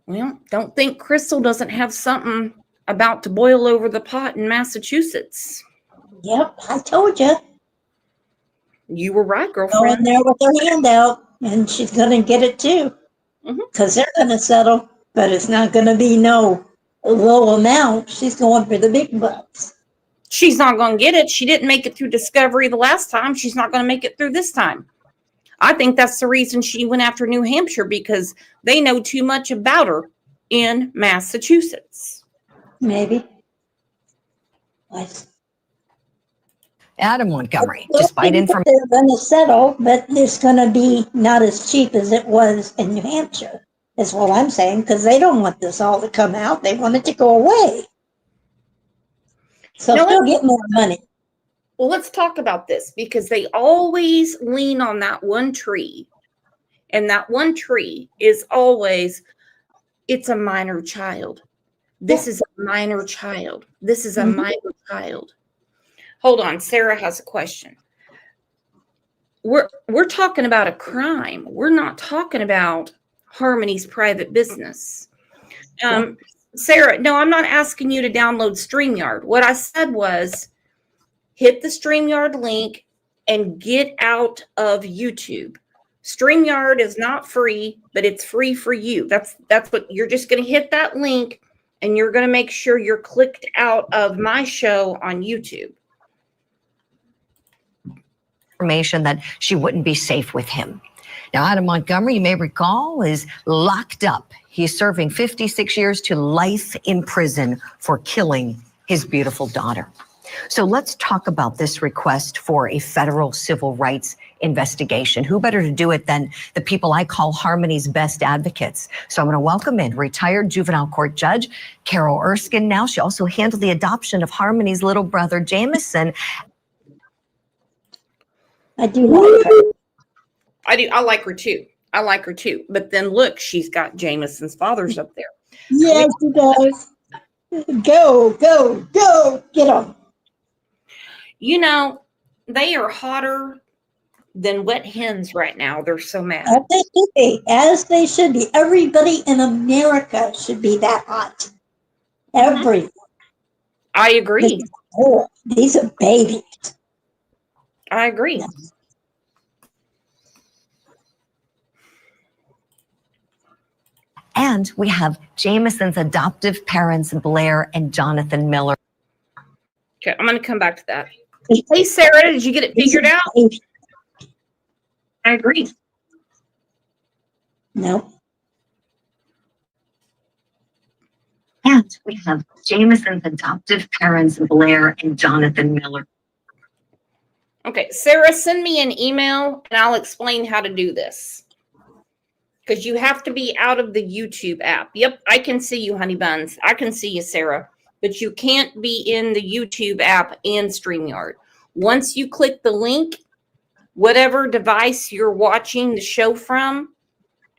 Well, don't think Crystal doesn't have something about to boil over the pot in Massachusetts. Yep, I told you. You were right, Go in girlfriend. there with her hand out, and she's gonna get it too. Because they're gonna settle, but it's not gonna be no low amount. She's going for the big bucks. She's not going to get it. She didn't make it through discovery the last time. She's not going to make it through this time. I think that's the reason she went after New Hampshire, because they know too much about her in Massachusetts. Maybe. Adam Montgomery, Well, despite they're going to settle, but it's going to be not as cheap as it was in New Hampshire, is what I'm saying, because they don't want this all to come out. They want it to go away. So still get more money. Well, let's talk about this, because they always lean on that one tree. And that one tree is always, it's a minor child. This is a minor child. This is a minor child. Hold on, Sarah has a question. We're talking about a crime. We're not talking about Harmony's private business. Sarah, no, I'm not asking you to download StreamYard. What I said was hit the StreamYard link and get out of YouTube. StreamYard is not free, but it's free for you. That's what you're just going to hit that link, and you're going to make sure you're clicked out of my show on YouTube. Information that she wouldn't be safe with him. Now, Adam Montgomery, you may recall, is locked up. He's serving 56 years to life in prison for killing his beautiful daughter. So let's talk about this request for a federal civil rights investigation. Who better to do it than the people I call Harmony's best advocates? So I'm going to welcome in retired juvenile court judge Carol Erskine. Now, she also handled the adoption of Harmony's little brother, Jameson. I do like her. I like her too. I like her too. But then look, she's got Jameson's father's up there. Yes, she does. Go, go, go. Get them. You know, they are hotter than wet hens right now. They're so mad. As they should be. As they should be. Everybody in America should be that hot. Everyone. I agree. These are babies. I agree. And we have Jameson's adoptive parents, Blair and Jonathan Miller. Okay, I'm going to come back to that. Hey, Sarah, did you get it figured out? I agree. No. And we have Jameson's adoptive parents, Blair and Jonathan Miller. Okay, Sarah, send me an email and I'll explain how to do this. Because you have to be out of the YouTube app. Yep, I can see you, honey buns. I can see you, Sarah. But you can't be in the YouTube app and StreamYard. Once you click the link, whatever device you're watching the show from,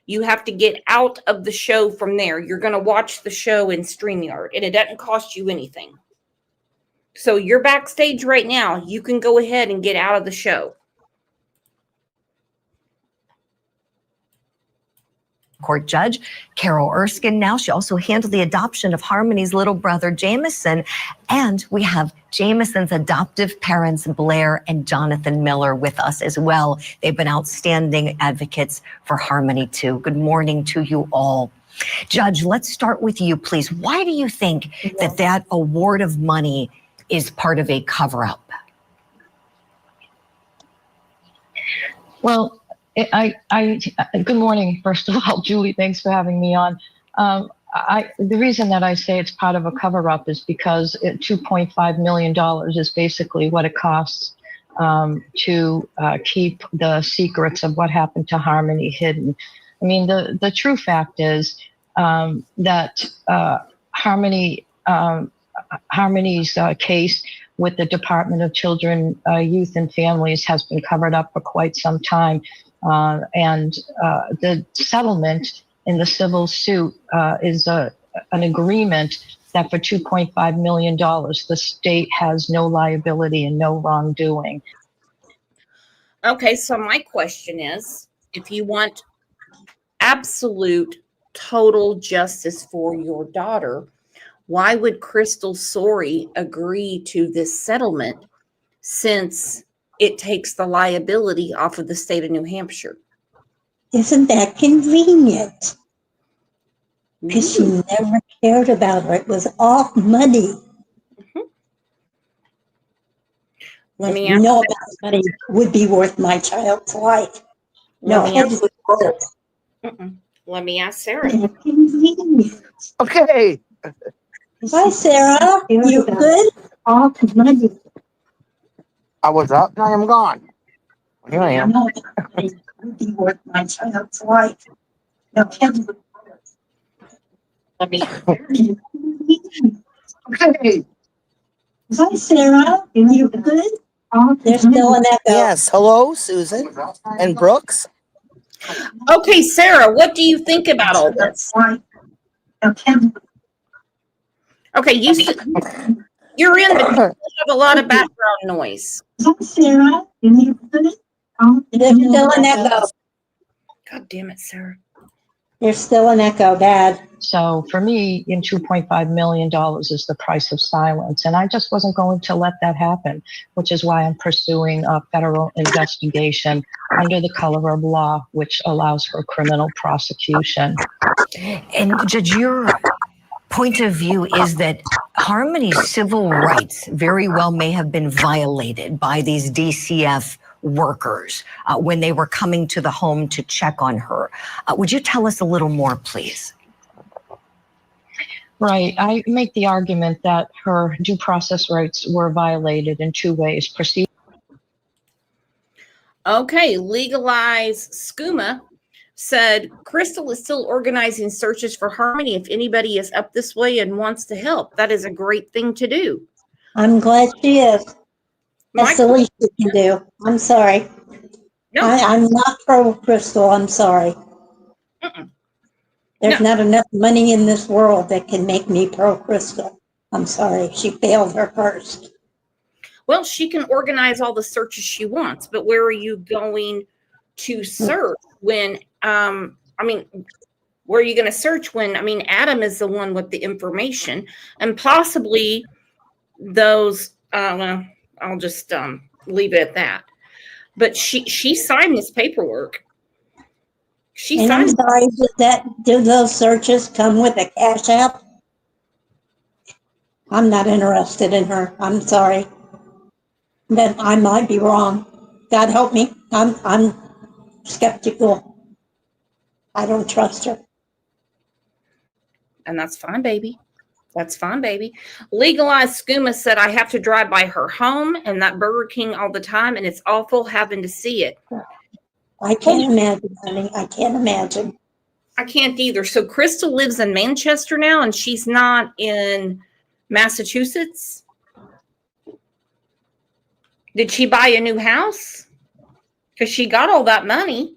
you have to get out of the show from there. You're going to watch the show in StreamYard, and it doesn't cost you anything. So you're backstage right now. You can go ahead and get out of the show. Court judge Carol Erskine. Now, she also handled the adoption of Harmony's little brother, Jameson. And we have Jameson's adoptive parents, Blair and Jonathan Miller, with us as well. They've been outstanding advocates for Harmony too. Good morning to you all. Judge, let's start with you, please. Why do you think that award of money is part of a cover-up? Well, good morning, first of all, Julie, thanks for having me on. The reason that I say it's part of a cover-up is because $2.5 million is basically what it costs to keep the secrets of what happened to Harmony hidden. I mean, the true fact is that Harmony's case with the Department of Children, Youth and Families has been covered up for quite some time. And the settlement in the civil suit is an agreement that for $2.5 million, the state has no liability and no wrongdoing. Okay, so my question is, if you want absolute total justice for your daughter, why would Crystal Sorey agree to this settlement since it takes the liability off of the state of New Hampshire? Isn't that convenient? Because she never cared about her. It was all money. Let me no amount of money would be worth my child's life. No, heads would roll. Let me ask Sarah. Okay. Hi, Sarah. You good? All money. I was up and I am gone. Here I am. No money would be worth my child's life. No, heads would roll. Let me. Okay. Hi, Sarah. You good? There's still an echo. Yes. Hello, Susan and Brooks. Okay, Sarah, what do you think about all this? Okay, you're in, but you have a lot of background noise. Sarah, you good? There's still an echo. God damn it, Sarah. There's still an echo, bad. So for me, in $2.5 million is the price of silence. And I just wasn't going to let that happen, which is why I'm pursuing a federal investigation under the color of law, which allows for criminal prosecution. And Judge, your point of view is that Harmony's civil rights very well may have been violated by these DCF workers when they were coming to the home to check on her. Would you tell us a little more, please? Right. I make the argument that her due process rights were violated in two ways. Okay, Legalize Skooma said, Crystal is still organizing searches for Harmony if anybody is up this way and wants to help. That is a great thing to do. I'm glad she is. That's the least you can do. I'm sorry. No. I'm not pro Crystal. I'm sorry. There's not enough money in this world that can make me pro Crystal. I'm sorry. She failed her first. Well, she can organize all the searches she wants, but where are you going to search when, where are you going to search when, Adam is the one with the information and possibly those, I'll just leave it at that. But she signed this paperwork. And I'm sorry, do those searches come with a cash app? I'm not interested in her. I'm sorry. Then I might be wrong. God help me. I'm skeptical. I don't trust her. And that's fine, baby. That's fine, baby. Legalized Skooma said, I have to drive by her home and that Burger King all the time, and it's awful having to see it. I can't imagine, honey. I can't imagine. I can't either. So Crystal lives in Manchester now, and she's not in Massachusetts? Did she buy a new house? Because she got all that money.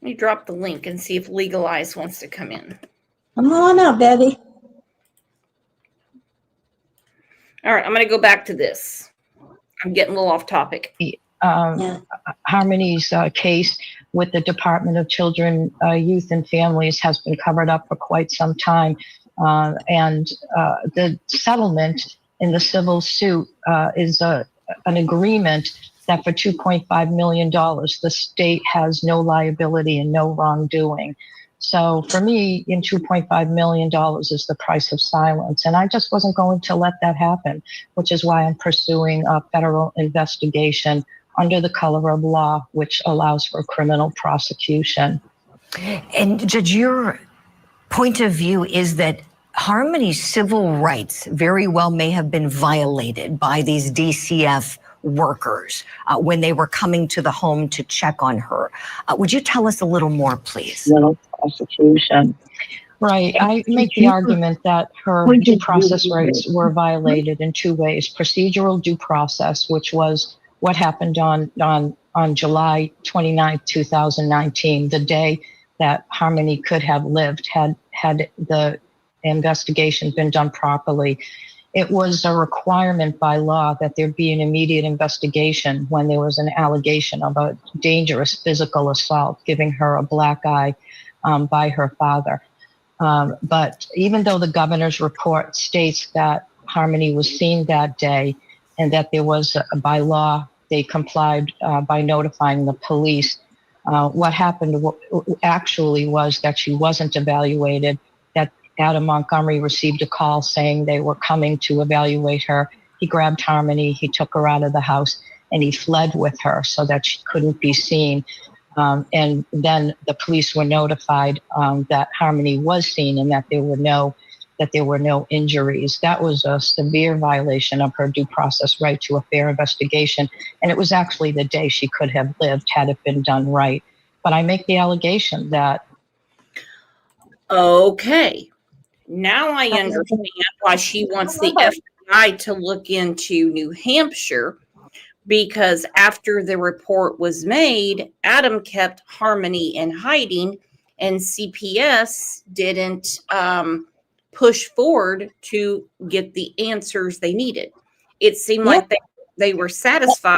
Let me drop the link and see if Legalize wants to come in. Come on up, Betty. All right, I'm going to go back to this. I'm getting a little off topic. Harmony's case with the Department of Children, Youth, and Families has been covered up for quite some time. And the settlement in the civil suit is an agreement that for $2.5 million, the state has no liability and no wrongdoing. So for me, in $2.5 million is the price of silence. And I just wasn't going to let that happen, which is why I'm pursuing a federal investigation under the color of law, which allows for criminal prosecution. And Judge, your point of view is that Harmony's civil rights very well may have been violated by these DCF workers when they were coming to the home to check on her. Would you tell us a little more, please? Prosecution. Right. I make the argument that her due process rights were violated in two ways. Procedural due process, which was what happened on July 29, 2019, the day that Harmony could have lived had the investigation been done properly. it was a requirement by law that there be an immediate investigation when there was an allegation of a dangerous physical assault, giving her a black eye by her father. But even though the governor's report states that Harmony was seen that day and that there was, by law, they complied by notifying the police, what happened actually was that she wasn't evaluated, that Adam Montgomery received a call saying they were coming to evaluate her. He grabbed Harmony, he took her out of the house, and he fled with her so that she couldn't be seen. And then the police were notified that Harmony was seen and that there were no injuries. That was a severe violation of her due process right to a fair investigation. And it was actually the day she could have lived had it been done right. But I make the allegation that. Okay. Now I understand why she wants the FBI to look into New Hampshire, because after the report was made, Adam kept Harmony in hiding and CPS didn't push forward to get the answers they needed. It seemed like they were satisfied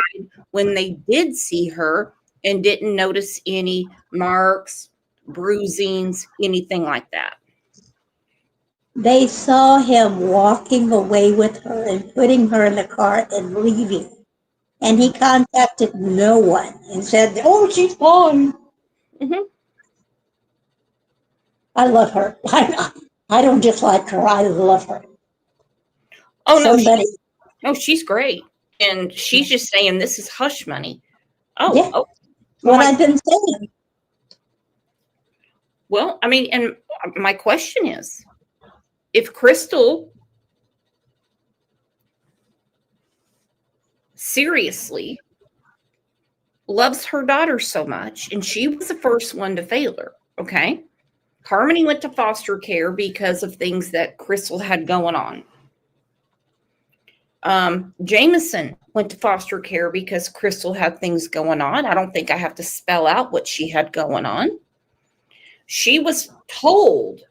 when they did see her and didn't notice any marks, bruisings, anything like that. They saw him walking away with her and putting her in the car and leaving. And he contacted no one and said, "Oh, she's fine." Mm-hmm. I love her. I don't just like her. I love her. Oh, no, she's great. And she's just saying this is hush money. Oh, yeah. Oh. What I've been saying. Well, I mean, and my question is, if Crystal seriously loves her daughter so much, and she was the first one to fail her, okay? Harmony went to foster care because of things that Crystal had going on. Jameson went to foster care because Crystal had things going on. I don't think I have to spell out what she had going on. She was told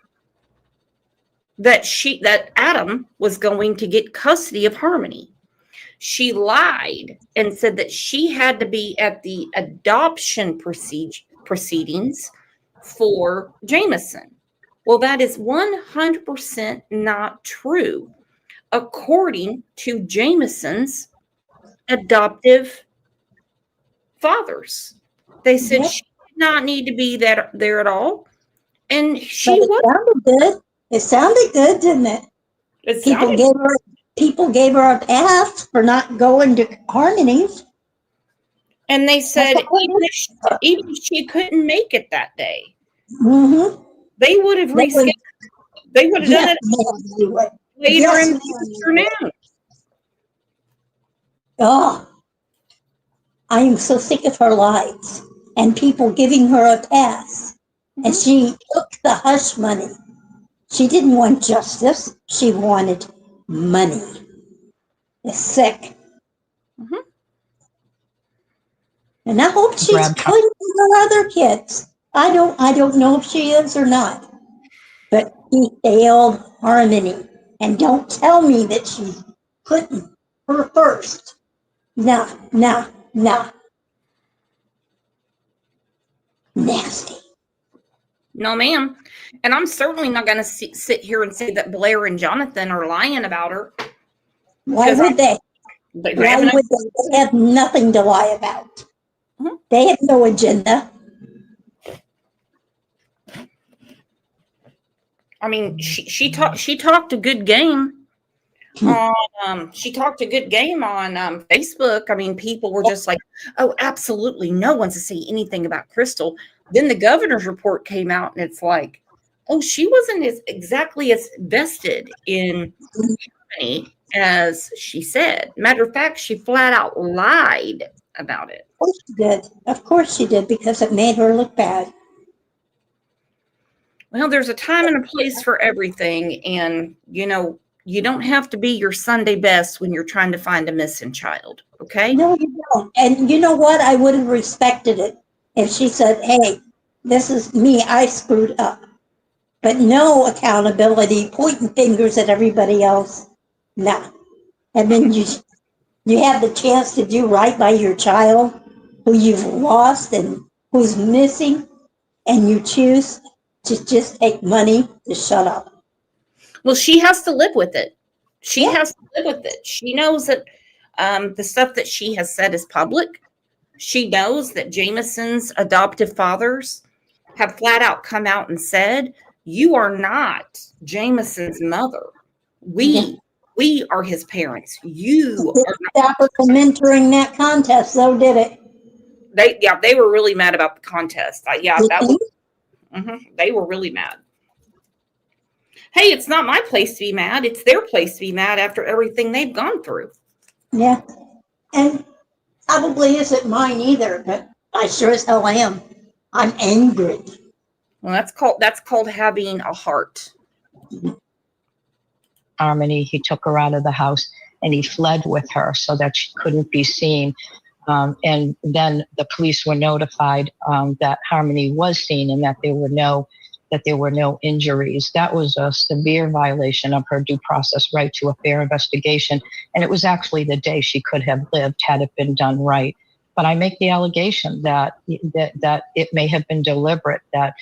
that Adam was going to get custody of Harmony. She lied and said that she had to be at the adoption proceedings for Jameson. Well, that is 100% not true, according to Jameson's adoptive fathers. They said she did not need to be there at all, and she sounded good. It sounded good, didn't it? People gave her a pass for not going to Harmony's. And they said even if she couldn't make it that day, they would have rescheduled. They would have done it later in the afternoon. Oh, I am so sick of her lies and people giving her a pass. And she took the hush money. She didn't want justice. She wanted money. It's sick. And I hope she's good with her other kids. I don't know if she is or not. But he failed Harmony. And don't tell me that she's putting her first. No. Nasty. No, ma'am. And I'm certainly not going to sit here and say that Blair and Jonathan are lying about her. Why would they? They have nothing to lie about. They have no agenda. I mean, she talked a good game on she talked a good game on Facebook. I mean, people were just like, "Oh, absolutely, no one's to say anything about Crystal." Then the governor's report came out, and it's like, "Oh, she wasn't exactly as vested in Harmony as she said." Matter of fact, she flat out lied about it. Of course she did. Of course she did, because it made her look bad. Well, there's a time and a place for everything, and you don't have to be your Sunday best when you're trying to find a missing child. Okay? No, you don't. And you know what? I would have respected it if she said, "Hey, this is me. I screwed up." But no accountability, pointing fingers at everybody else. No. And then you have the chance to do right by your child who you've lost and who's missing, and you choose to just take money to shut up. Well, she has to live with it. She Yeah. has to live with it. She knows that the stuff that she has said is public. She knows that Jameson's adoptive fathers have flat out come out and said, "You are not Jameson's mother. We are his parents. You are not." Stop her from entering that contest, though, did it? They were really mad about the contest. You That think? was. They were really mad. Hey, it's not my place to be mad. It's their place to be mad after everything they've gone through. Yeah. And probably isn't mine either, but I sure as hell am. I'm angry. Well, that's called having a heart. Harmony, he took her out of the house and he fled with her so that she couldn't be seen. And then the police were notified that Harmony was seen and that there were no injuries. That was a severe violation of her due process right to a fair investigation. And it was actually the day she could have lived had it been done right. But I make the allegation that it may have been deliberate, that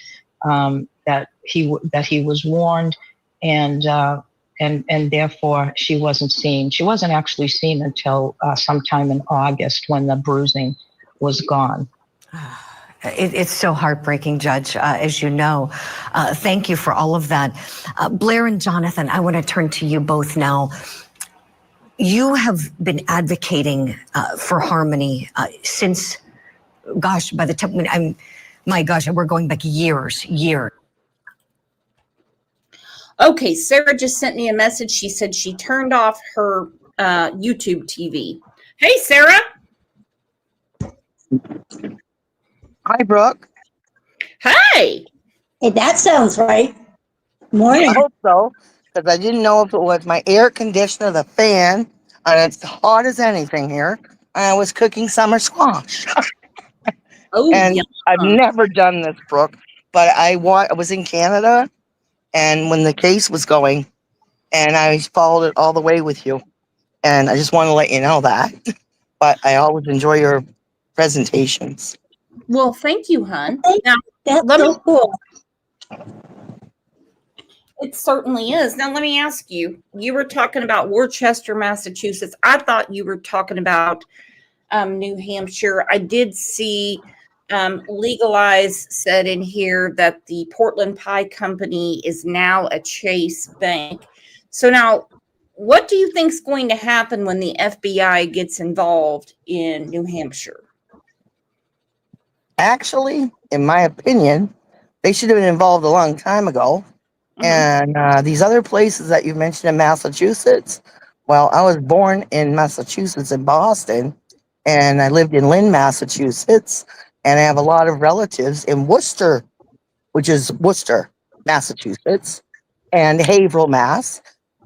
he was warned, and therefore she wasn't seen. She wasn't actually seen until sometime in August when the bruising was gone. It's so heartbreaking, Judge, as you know. Thank you for all of that. Blair and Jonathan, I want to turn to you both now. You have been advocating for Harmony since, gosh, by the time we're going back years. Okay, Sarah just sent me a message. She said she turned off her YouTube TV. Hey, Sarah. Hi, Brooke. Hey. Hey, that sounds right. Morning. I hope so, because I didn't know if it was my air conditioner, the fan, and it's hot as anything here. And I was cooking summer squash. And yeah. I've never done this, Brooke, but I was in Canada, and when the case was going, and I followed it all the way with you. And I just want to let you know that. But I always enjoy your presentations. Well, thank you, hon. Now, That's so cool. It certainly is. Now, let me ask you. You were talking about Worcester, Massachusetts. I thought you were talking about New Hampshire. I did see Legalize said in here that the Portland Pie Company is now a Chase Bank. So now, what do you think is going to happen when the FBI gets involved in New Hampshire? Actually, in my opinion, they should have been involved a long time ago. And these other places that you mentioned in Massachusetts, well, I was born in Massachusetts, in Boston, and I lived in Lynn, Massachusetts, and I have a lot of relatives in Worcester, which is Worcester, Massachusetts, and Haverhill, Mass,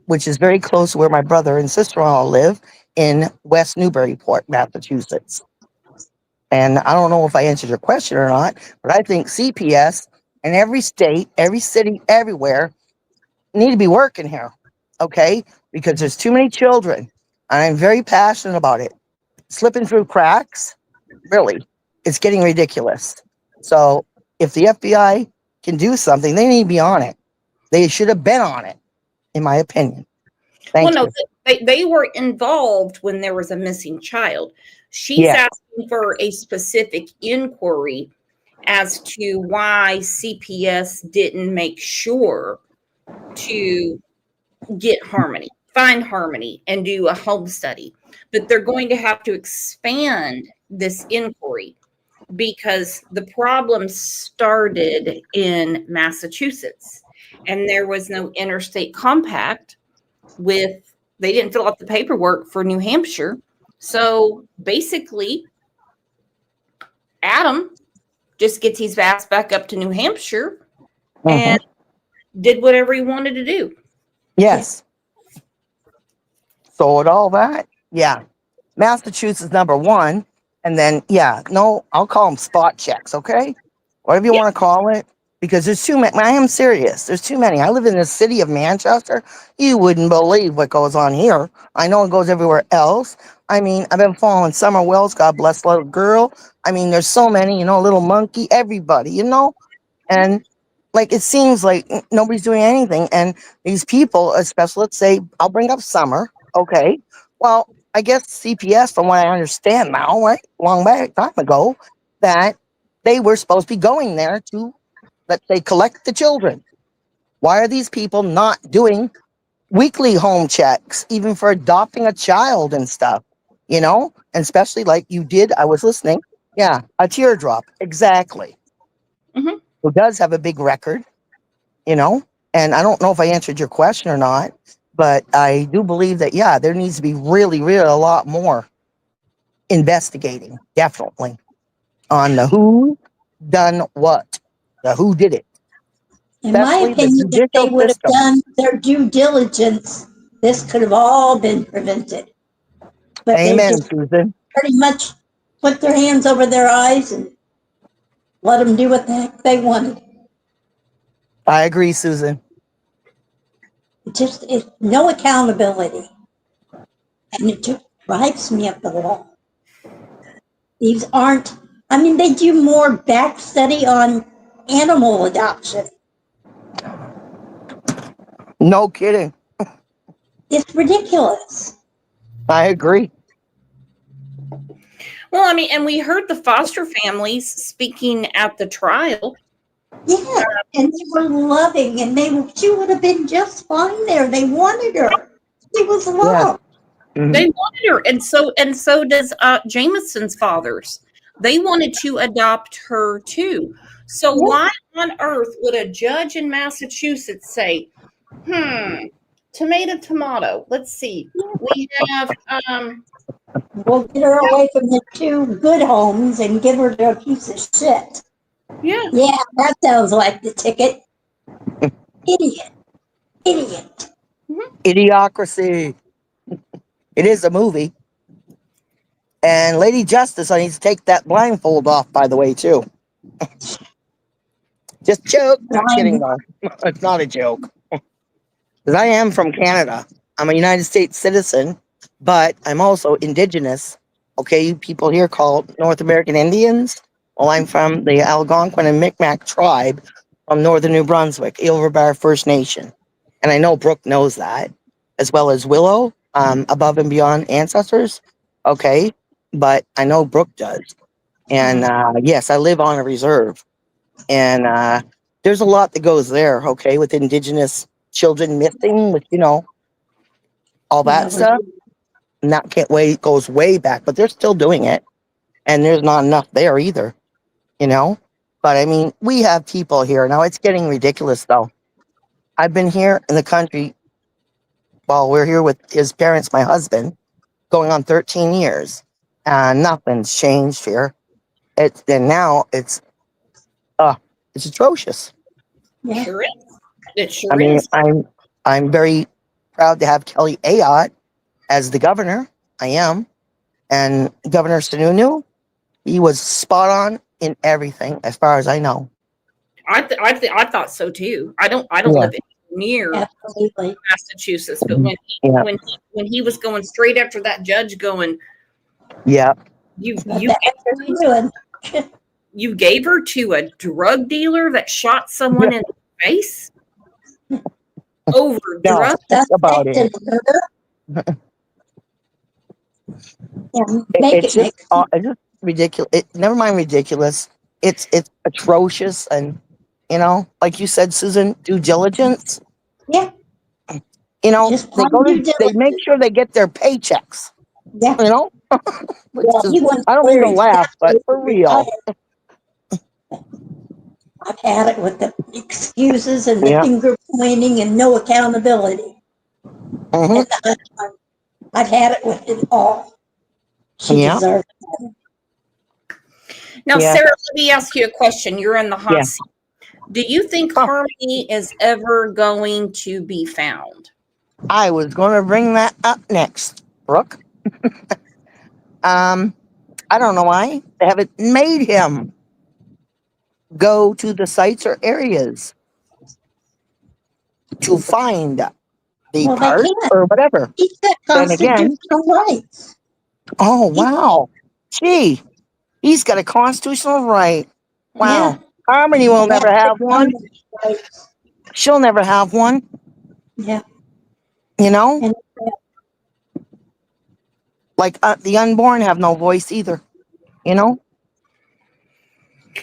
which is very close to where my brother and sister-in-law live in West Newburyport, Massachusetts. And I don't know if I answered your question or not, but I think CPS in every state, every city, everywhere need to be working here, okay? Because there's too many children, and I'm very passionate about it. Slipping through cracks, really, it's getting ridiculous. So if the FBI can do something, they need to be on it. They should have been on it, in my opinion. Thank you. They were involved when there was a missing child. She's asking for a specific inquiry as to why CPS didn't make sure to get Harmony, find Harmony, and do a home study. But they're going to have to expand this inquiry because the problem started in Massachusetts, and there was no interstate compact they didn't fill out the paperwork for New Hampshire. So basically, Adam just gets his ass back up to New Hampshire and did whatever he wanted to do. Yes. So with all that, Massachusetts #1, and then I'll call them spot checks, okay? Whatever you want to call it, because there's too many. I am serious. There's too many. I live in the city of Manchester. You wouldn't believe what goes on here. I know it goes everywhere else. I mean, I've been following Summer Wells, God bless the little girl. I mean, there's so many, Little Monkey, everybody, and like it seems like nobody's doing anything. And these people, especially, let's say, I'll bring up Summer. Okay, well, I guess CPS, from what I understand now, right, long back time ago, that they were supposed to be going there to, let's say, collect the children. Why are these people not doing weekly home checks, even for adopting a child and stuff? And especially like you did, I was listening. Yeah, a teardrop, exactly. Mm-hmm. Who does have a big record, and I don't know if I answered your question or not, but I do believe that, yeah, there needs to be really, really a lot more investigating, definitely, on the who done what, the who did it. In my Especially the opinion, if they judicial would have system. done their due diligence, this could have all been prevented. But they Amen, just Susan. pretty much put their hands over their eyes and let them do what the heck they wanted. I agree, Susan. It's no accountability. And it just drives me up the wall. These aren't, they do more back study on animal adoption. No kidding. It's ridiculous. I agree. Well, and we heard the foster families speaking at the trial. Yeah, and they were loving, and she would have been just fine there. They wanted her. She was loved. Yeah. Mm-hmm. They wanted her, and so does Jameson's fathers. They wanted to adopt her too. So why on earth would a judge in Massachusetts say, tomato, let's see. We have We'll get her away from the two good homes and give her to a piece of shit. Yeah. Yeah, that sounds like the ticket. Idiot. Idiocracy. It is a movie. And Lady Justice, I need to take that blindfold off, by the way, too. Just joke. Not kidding, though. It's not a joke. Because I am from Canada. I'm a United States citizen, but I'm also indigenous. Okay, you people here called North American Indians. Well, I'm from the Algonquin and Micmac tribe from northern New Brunswick, Ilverbar First Nation. And I know Brooke knows that, as well as Willow, Above and Beyond Ancestors. Okay, but I know Brooke does. And yes, I live on a reserve. And there's a lot that goes there, okay, with indigenous children missing, with, all that stuff. And that goes way back, but they're still doing it. And there's not enough there either, But we have people here. Now it's getting ridiculous, though. I've been here in the country while we're here with his parents, my husband, going on 13 years. And nothing's changed here. Now it's atrocious. Yeah. Sure is. It sure is. I'm very proud to have Kelly Ayotte as the governor. I am. And Governor Sununu, he was spot on in everything, as far as I know. I thought so too. I don't live near Massachusetts, but when he was going straight after that judge, going, you gave her to a drug dealer that shot someone in the face over drugs. That's about it. It's just ridiculous. Never mind ridiculous. It's atrocious, and like you said, Susan, due diligence. Yeah. They make sure they get their paychecks. Yeah. I don't mean to laugh, but for real. I've had it with the excuses and the finger pointing and no accountability. Mm-hmm. And I've had it with it all. She deserves it. Now, Sarah, let me ask you a question. You're in the hot seat. Do you think Harmony is ever going to be found? I was going to bring that up next, Brooke. I don't know why they haven't made him go to the sites or areas to find the Well, they part can't. or whatever. He's got Then again, constitutional rights. oh wow, gee, he's got a constitutional right. Wow, Yeah. Harmony will And never that's have one. rights. She'll never have one. Yeah. You know, And like the unborn have no voice either. You know.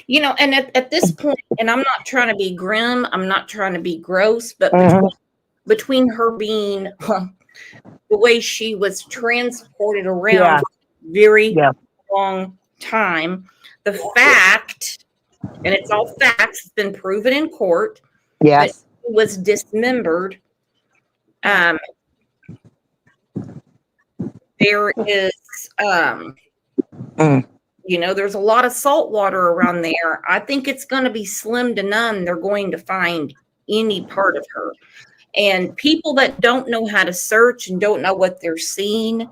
You know, and at this point, and I'm not trying to be grim, I'm not trying to be gross, but between her being the way she was transported around Yeah. for a very Yeah. long time, the fact, and it's all facts, it's been proven in court, that Yes. she was dismembered. There is, you know, there's a lot of salt water around there. I think it's going to be slim to none. They're going to find any part of her. And people that don't know how to search and don't know what they're seeing,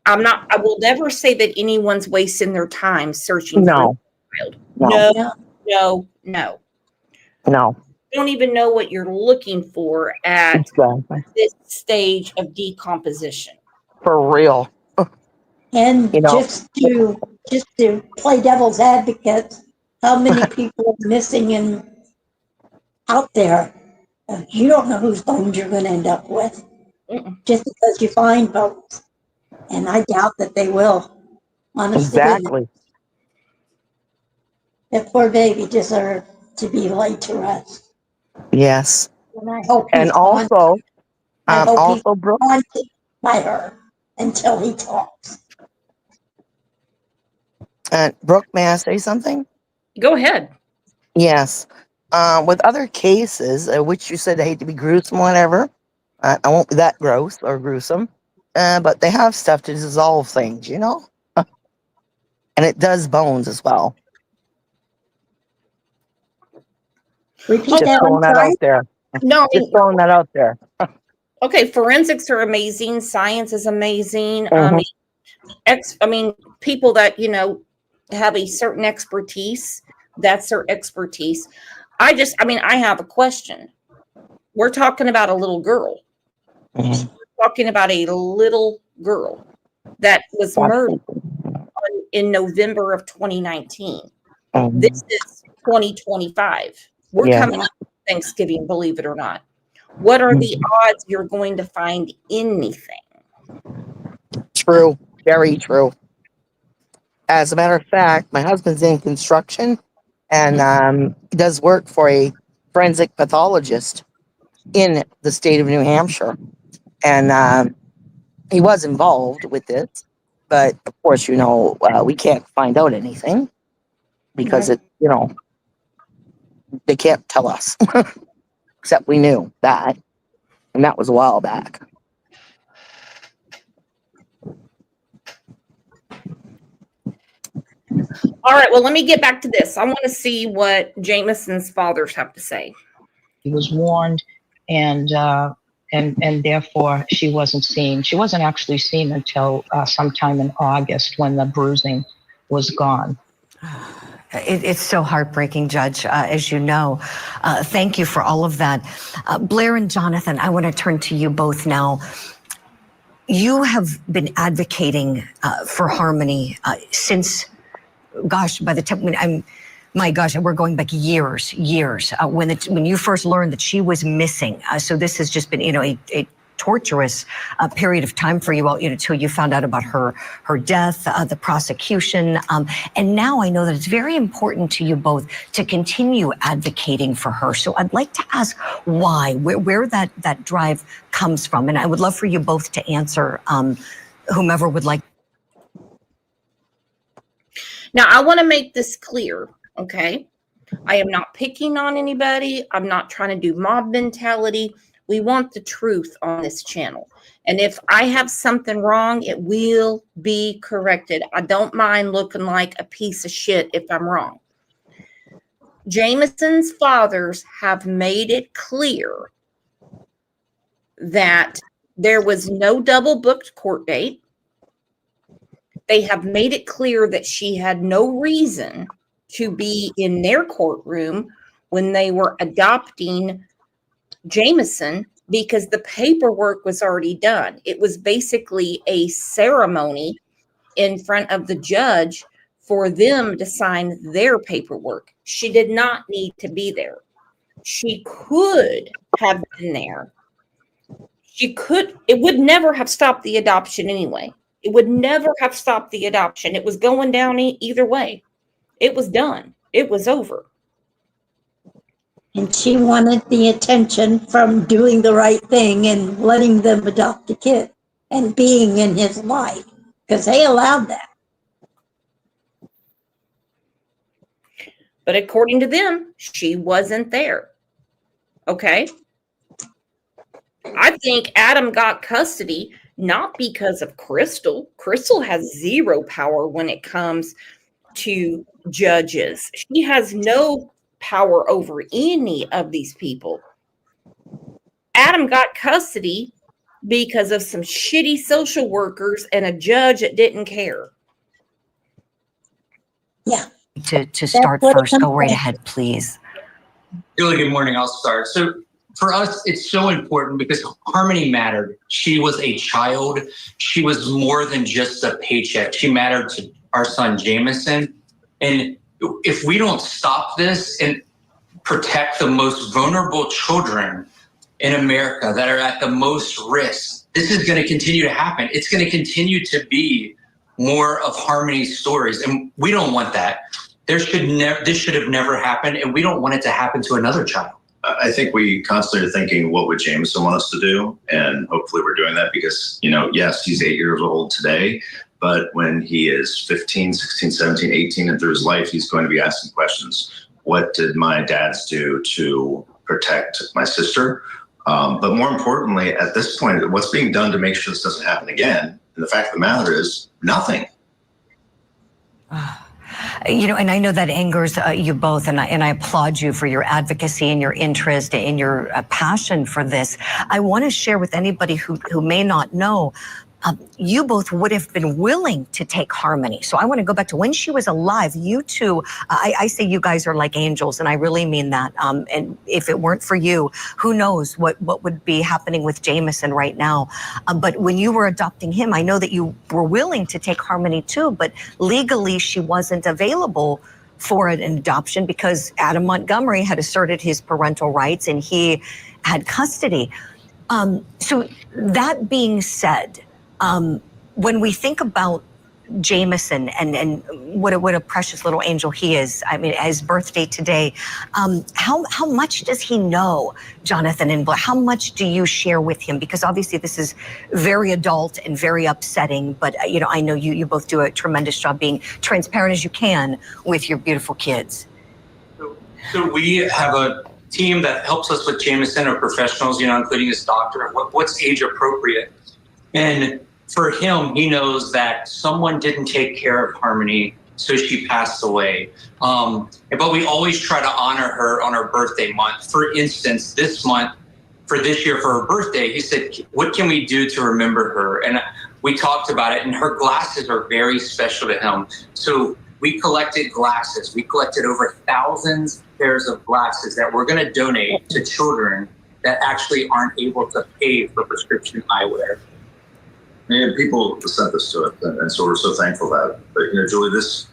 I will never say that anyone's wasting their time searching for No. a child. No. No. No. You don't even know what you're looking for at Exactly. this stage of decomposition. For real. And You know. just to play devil's advocate, how many people are missing and out there? You don't know whose bones you're going to end up with just because you find bones. And I doubt that they will. Honest to goodness. Exactly. That poor baby deserved to be laid to rest. Yes. And I hope And he's also, I hope he's also, Brooke, haunted by her until he talks. Brooke, may I say something? Go ahead. Yes. With other cases, which you said I hate to be gruesome, whatever. I won't be that gross or gruesome. But they have stuff to dissolve things, you know? And it does bones as well. Repeat Just that, throwing that out there. No, Just throwing that out there. okay, forensics are amazing. Science is amazing. People that, you know, have a certain expertise, that's their expertise. I have a question. We're talking about a little girl. We're talking about a little girl that was murdered in November of 2019. This is 2025. We're coming up to Thanksgiving, believe it or not. What are the odds you're going to find anything? True. Very true. As a matter of fact, my husband's in construction and he does work for a forensic pathologist in the state of New Hampshire. And he was involved with this. But of course, you know, we can't find out anything because they can't tell us. Except we knew that. And that was a while back. All right, well, let me get back to this. I want to see what Jameson's fathers have to say. He was warned, and therefore she wasn't seen. She wasn't actually seen until sometime in August when the bruising was gone. It's so heartbreaking, Judge, as you know. Thank you for all of that. Blair and Jonathan, I want to turn to you both now. You have been advocating for Harmony since, by the time we're going back years. When you first learned that she was missing. So this has just been, a torturous period of time for you all, until you found out about her death, the prosecution. And now I know that it's very important to you both to continue advocating for her. So I'd like to ask why, where that drive comes from. And I would love for you both to answer, whomever would like. Now, I want to make this clear, okay? I am not picking on anybody. I'm not trying to do mob mentality. We want the truth on this channel. And if I have something wrong, it will be corrected. I don't mind looking like a piece of shit if I'm wrong. Jameson's fathers have made it clear that there was no double booked court date. They have made it clear that she had no reason to be in their courtroom when they were adopting Jameson because the paperwork was already done. It was basically a ceremony in front of the judge for them to sign their paperwork. She did not need to be there. She could have been there. It would never have stopped the adoption anyway. It would never have stopped the adoption. It was going down either way. It was done. It was over. And she wanted the attention from doing the right thing and letting them adopt a kid and being in his life because they allowed that. But according to them, she wasn't there. Okay? I think Adam got custody not because of Crystal. Crystal has zero power when it comes to judges. She has no power over any of these people. Adam got custody because of some shitty social workers and a judge that didn't care. Yeah. To start first, go right ahead, please. Julie, good morning. I'll start. So for us, it's so important because Harmony mattered. She was a child. She was more than just a paycheck. She mattered to our son, Jameson. And if we don't stop this and protect the most vulnerable children in America that are at the most risk, this is going to continue to happen. It's going to continue to be more of Harmony's stories. And we don't want that. This should have never happened. And we don't want it to happen to another child. I think we constantly are thinking, what would Jameson want us to do? And hopefully we're doing that because, yes, he's 8 years old today, but when he is 15, 16, 17, 18, and through his life, he's going to be asking questions. What did my dads do to protect my sister? But more importantly, at this point, what's being done to make sure this doesn't happen again? And the fact of the matter is nothing. And I know that angers you both, and I applaud you for your advocacy and your interest and your passion for this. I want to share with anybody who may not know, you both would have been willing to take Harmony. So I want to go back to when she was alive. You two, I say you guys are like angels, and I really mean that. And if it weren't for you, who knows what would be happening with Jameson right now. But when you were adopting him, I know that you were willing to take Harmony too, but legally she wasn't available for an adoption because Adam Montgomery had asserted his parental rights and he had custody. So that being said, when we think about Jameson and what a precious little angel he is, I mean, his birthday today, how much does he know, Jonathan and Blair? How much do you share with him? Because obviously this is very adult and very upsetting, but I know you both do a tremendous job being transparent as you can with your beautiful kids. So we have a team that helps us with Jameson, or professionals, including his doctor, what's age appropriate. And for him, he knows that someone didn't take care of Harmony, so she passed away. But we always try to honor her on her birthday month. For instance, this month, for this year, for her birthday, he said, what can we do to remember her? And we talked about it, and her glasses are very special to him. So we collected glasses. We collected over thousands of pairs of glasses that we're going to donate to children that actually aren't able to pay for prescription eyewear. And people sent this to us, and so we're so thankful that. But Julie, this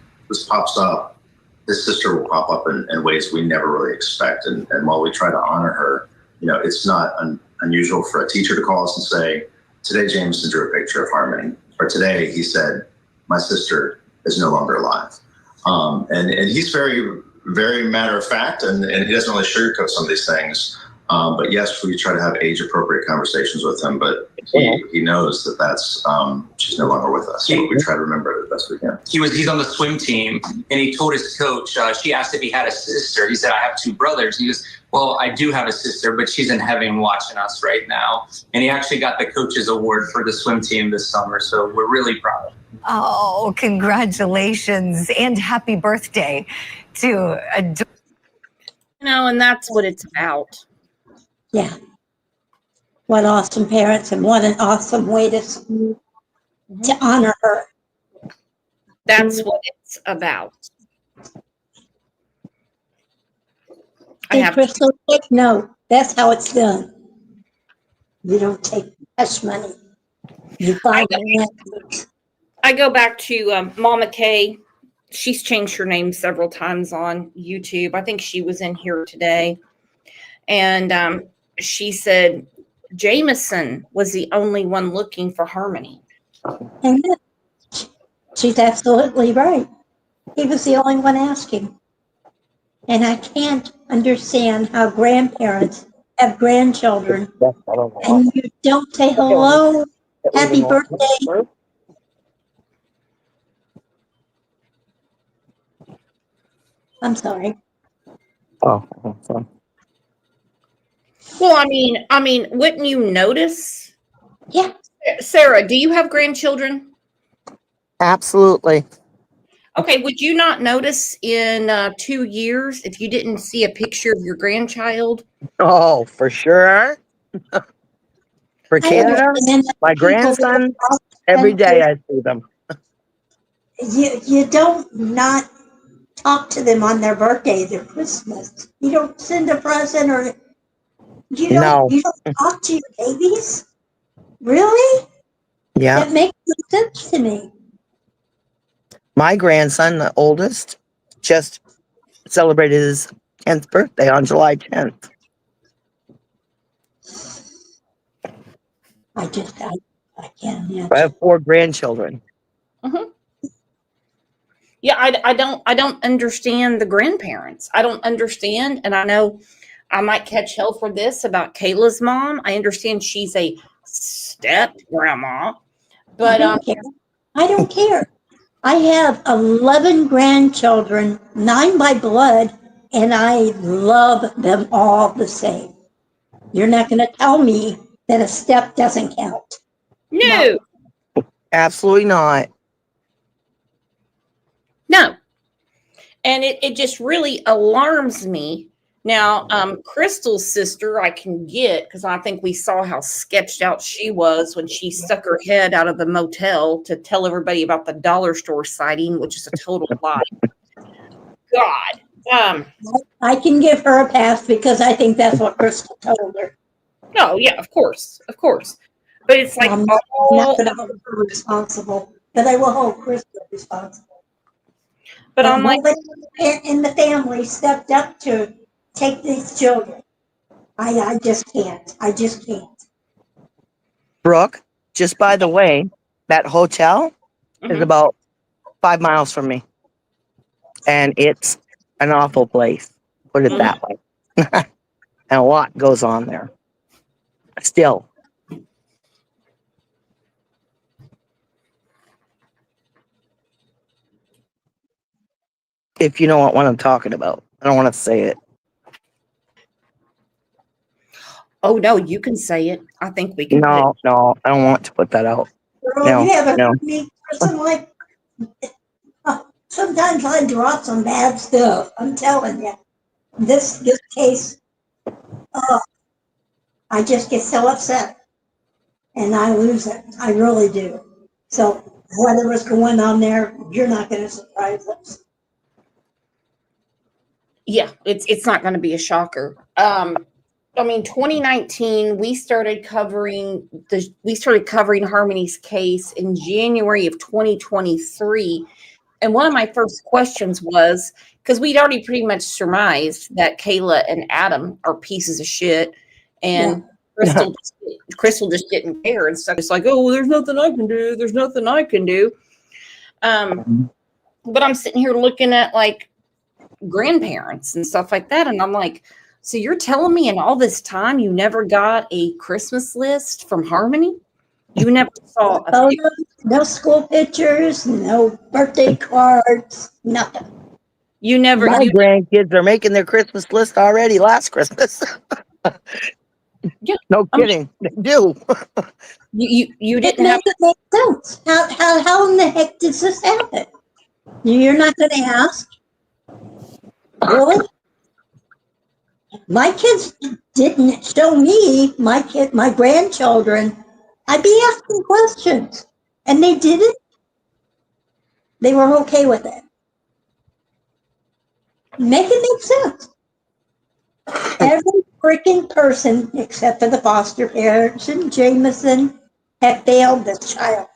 pops up. This sister will pop up in ways we never really expect. And while we try to honor her, it's not unusual for a teacher to call us and say, "Today Jameson drew a picture of Harmony," or "Today he said my sister is no longer alive." And he's very, very matter of fact, and he doesn't really sugarcoat some of these things. But yes, we try to have age-appropriate conversations with him, but he knows that that's she's no longer with us. So we try to remember it as best we can. He's on the swim team, and he told his coach, she asked if he had a sister. He said, "I have two brothers." He goes, "Well, I do have a sister, but she's in heaven watching us right now." And he actually got the coach's award for the swim team this summer, so we're really proud. Oh, congratulations and happy birthday to and that's what it's about. Yeah. What awesome parents, and what an awesome way to honor her. That's what it's about. I have Crystal, take note. That's how it's done. You don't take hush money. You find answers. I go back to Mama Kay. She's changed her name several times on YouTube. I think she was in here today. And she said Jameson was the only one looking for Harmony. Amen. She's absolutely right. He was the only one asking. And I can't understand how grandparents have grandchildren and you don't say hello, happy birthday. I'm sorry. Oh, sorry. Well, I mean, wouldn't you notice? Yeah. Sarah, do you have grandchildren? Absolutely. Okay, would you not notice in 2 years if you didn't see a picture of your grandchild? Oh, for sure. For Canada, my grandson, every day I see them. You don't not talk to them on their birthday, their Christmas. You don't send a present or you don't talk to your babies? Really? Yeah. That makes no sense to me. My grandson, the oldest, just celebrated his 10th birthday on July 10th. I can't imagine. I have 4 grandchildren. Mm-hmm. Yeah, I don't understand the grandparents. I don't understand, and I know I might catch hell for this about Kayla's mom. I understand she's a step grandma, but I don't care. I have 11 grandchildren, 9 by blood, and I love them all the same. You're not going to tell me that a step doesn't count. No. Absolutely not. No. And it just really alarms me. Now, Crystal's sister, I can get because I think we saw how sketched out she was when she stuck her head out of the motel to tell everybody about the dollar store sighting, which is a total lie. God. I can give her a pass because I think that's what Crystal told her. No, yeah, of course. But it's like I'm not going to hold her responsible, but I will hold Crystal responsible. But I'm like, nobody in the family stepped up to take these children. I just can't. I just can't. Brooke, just by the way, that hotel is about 5 miles from me. And it's an awful place. Put it that way. And a lot goes on there. Still. If you know what I'm talking about. I don't want to say it. oh no, you can say it. I think we can. No, I don't want to put that out. Girl, you haven't heard me person like. Sometimes I drop some bad stuff. I'm telling you, this case, I just get so upset, and I lose it. I really do. So whatever's going on there, you're not going to surprise us. Yeah, it's not going to be a shocker. I mean, 2019, we started covering Harmony's case in January of 2023. And one of my first questions was, because we'd already pretty much surmised that Kayla and Adam are pieces of shit, and Crystal just didn't care and stuff. It's like, oh, well, there's nothing I can do. There's nothing I can do. But I'm sitting here looking at like grandparents and stuff like that, and I'm like, so you're telling me in all this time you never got a Christmas list from Harmony? You never saw no school pictures, no birthday cards, nothing. You never. My grandkids are making their Christmas list already last Christmas. No kidding. They do. You didn't have to make sense. How in the heck does this happen? You're not going to ask? Really? My kids didn't show me my grandchildren. I'd be asking questions, and they didn't. They were okay with it. Make it make sense. Every freaking person, except for the foster parents and Jameson, have failed this child.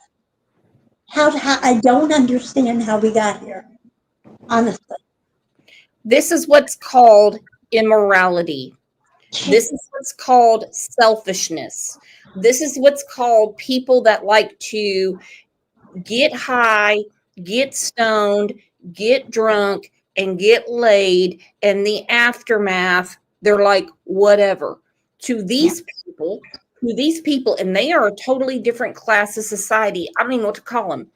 How I don't understand how we got here, honestly. This is what's called immorality. This is what's called selfishness. This is what's called people that like to get high, get stoned, get drunk, and get laid. And the aftermath, they're like, whatever. To these people, and they are a totally different class of society. I don't even know what to call them.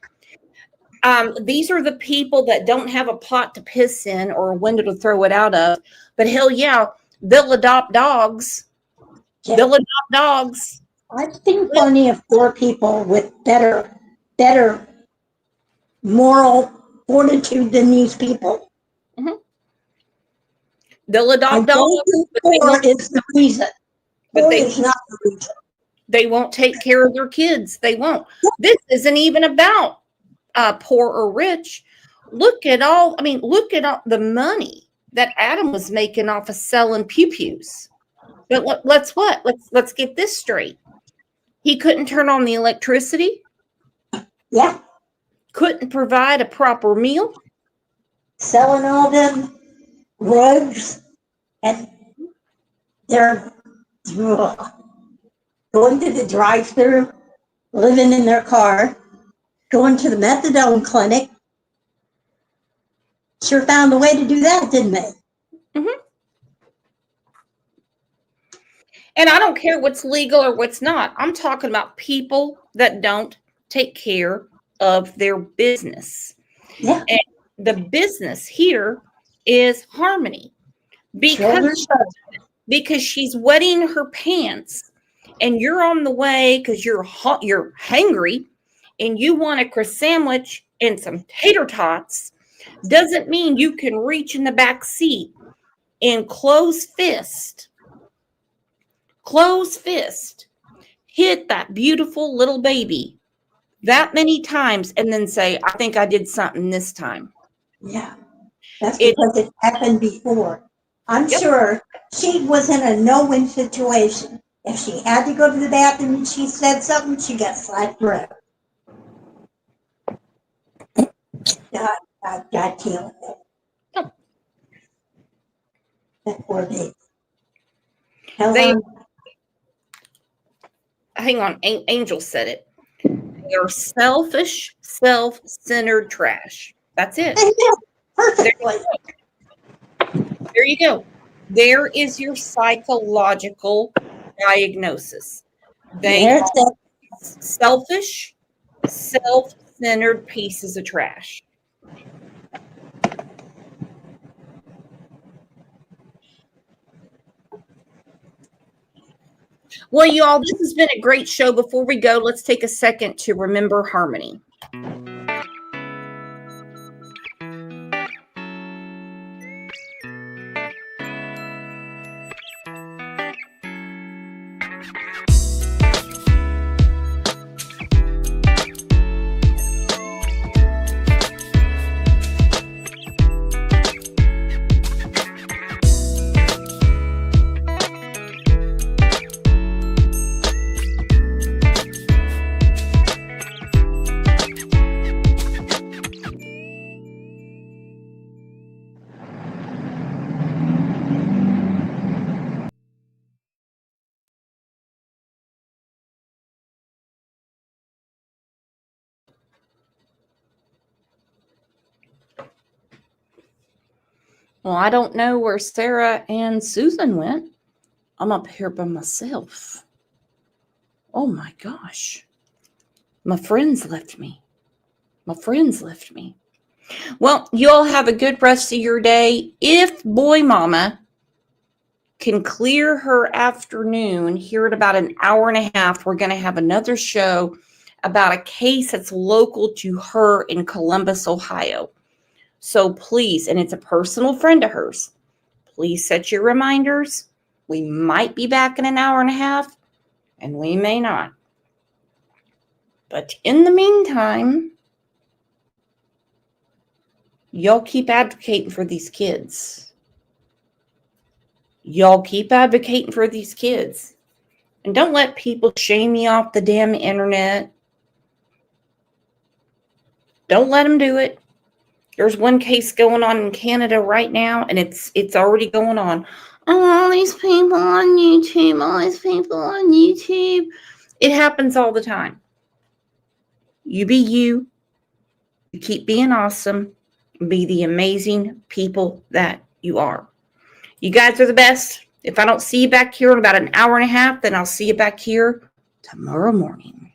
These are the people that don't have a pot to piss in or a window to throw it out of. But hell yeah, they'll adopt dogs. Yeah. They'll adopt dogs. I've seen plenty of poor people with better moral fortitude than these people. Mm-hmm. They'll adopt dogs. Poor is the reason. Poor is not the reason. They won't take care of their kids. They won't. This isn't even about poor or rich. Look at all the money that Adam was making off of selling pew-pews. But let's get this straight. He couldn't turn on the electricity. Yeah. Couldn't provide a proper meal. Selling all them rugs, and they're going to the drive-thru, living in their car, going to the methadone clinic. Sure found a way to do that, didn't they? Mm-hmm. And I don't care what's legal or what's not. I'm talking about people that don't take care of their business. Yeah. And the business here is Harmony. Because she's wetting her pants and you're on the way because you're hangry and you want a crust sandwich and some tater tots, doesn't mean you can reach in the back seat and closed fist, hit that beautiful little baby that many times and then say, I think I did something this time. Yeah, that's because it happened before. I'm sure she was in a no-win situation. If she had to go to the bathroom and she said something, she got slapped forever. God damn it. That poor baby. Hang on, Angel said it. They're selfish, self-centered trash. That's it. There you go. There is your psychological diagnosis. They are selfish, self-centered pieces of trash. Well, you all, this has been a great show. Before we go, let's take a second to remember Harmony. Well, I don't know where Sarah and Susan went. I'm up here by myself. Oh my gosh. My friends left me. Well, you all have a good rest of your day. If Boy Mama can clear her afternoon here in about an hour and a half, we're going to have another show about a case that's local to her in Columbus, Ohio. So please, and it's a personal friend of hers, please set your reminders. We might be back in an hour and a half, and we may not. But in the meantime, y'all keep advocating for these kids. Y'all keep advocating for these kids. And don't let people shame you off the damn internet. Don't let them do it. There's one case going on in Canada right now, and it's already going on. All these people on YouTube, all these people on YouTube. It happens all the time. You be you. You keep being awesome. Be the amazing people that you are. You guys are the best. If I don't see you back here in about an hour and a half, then I'll see you back here tomorrow morning.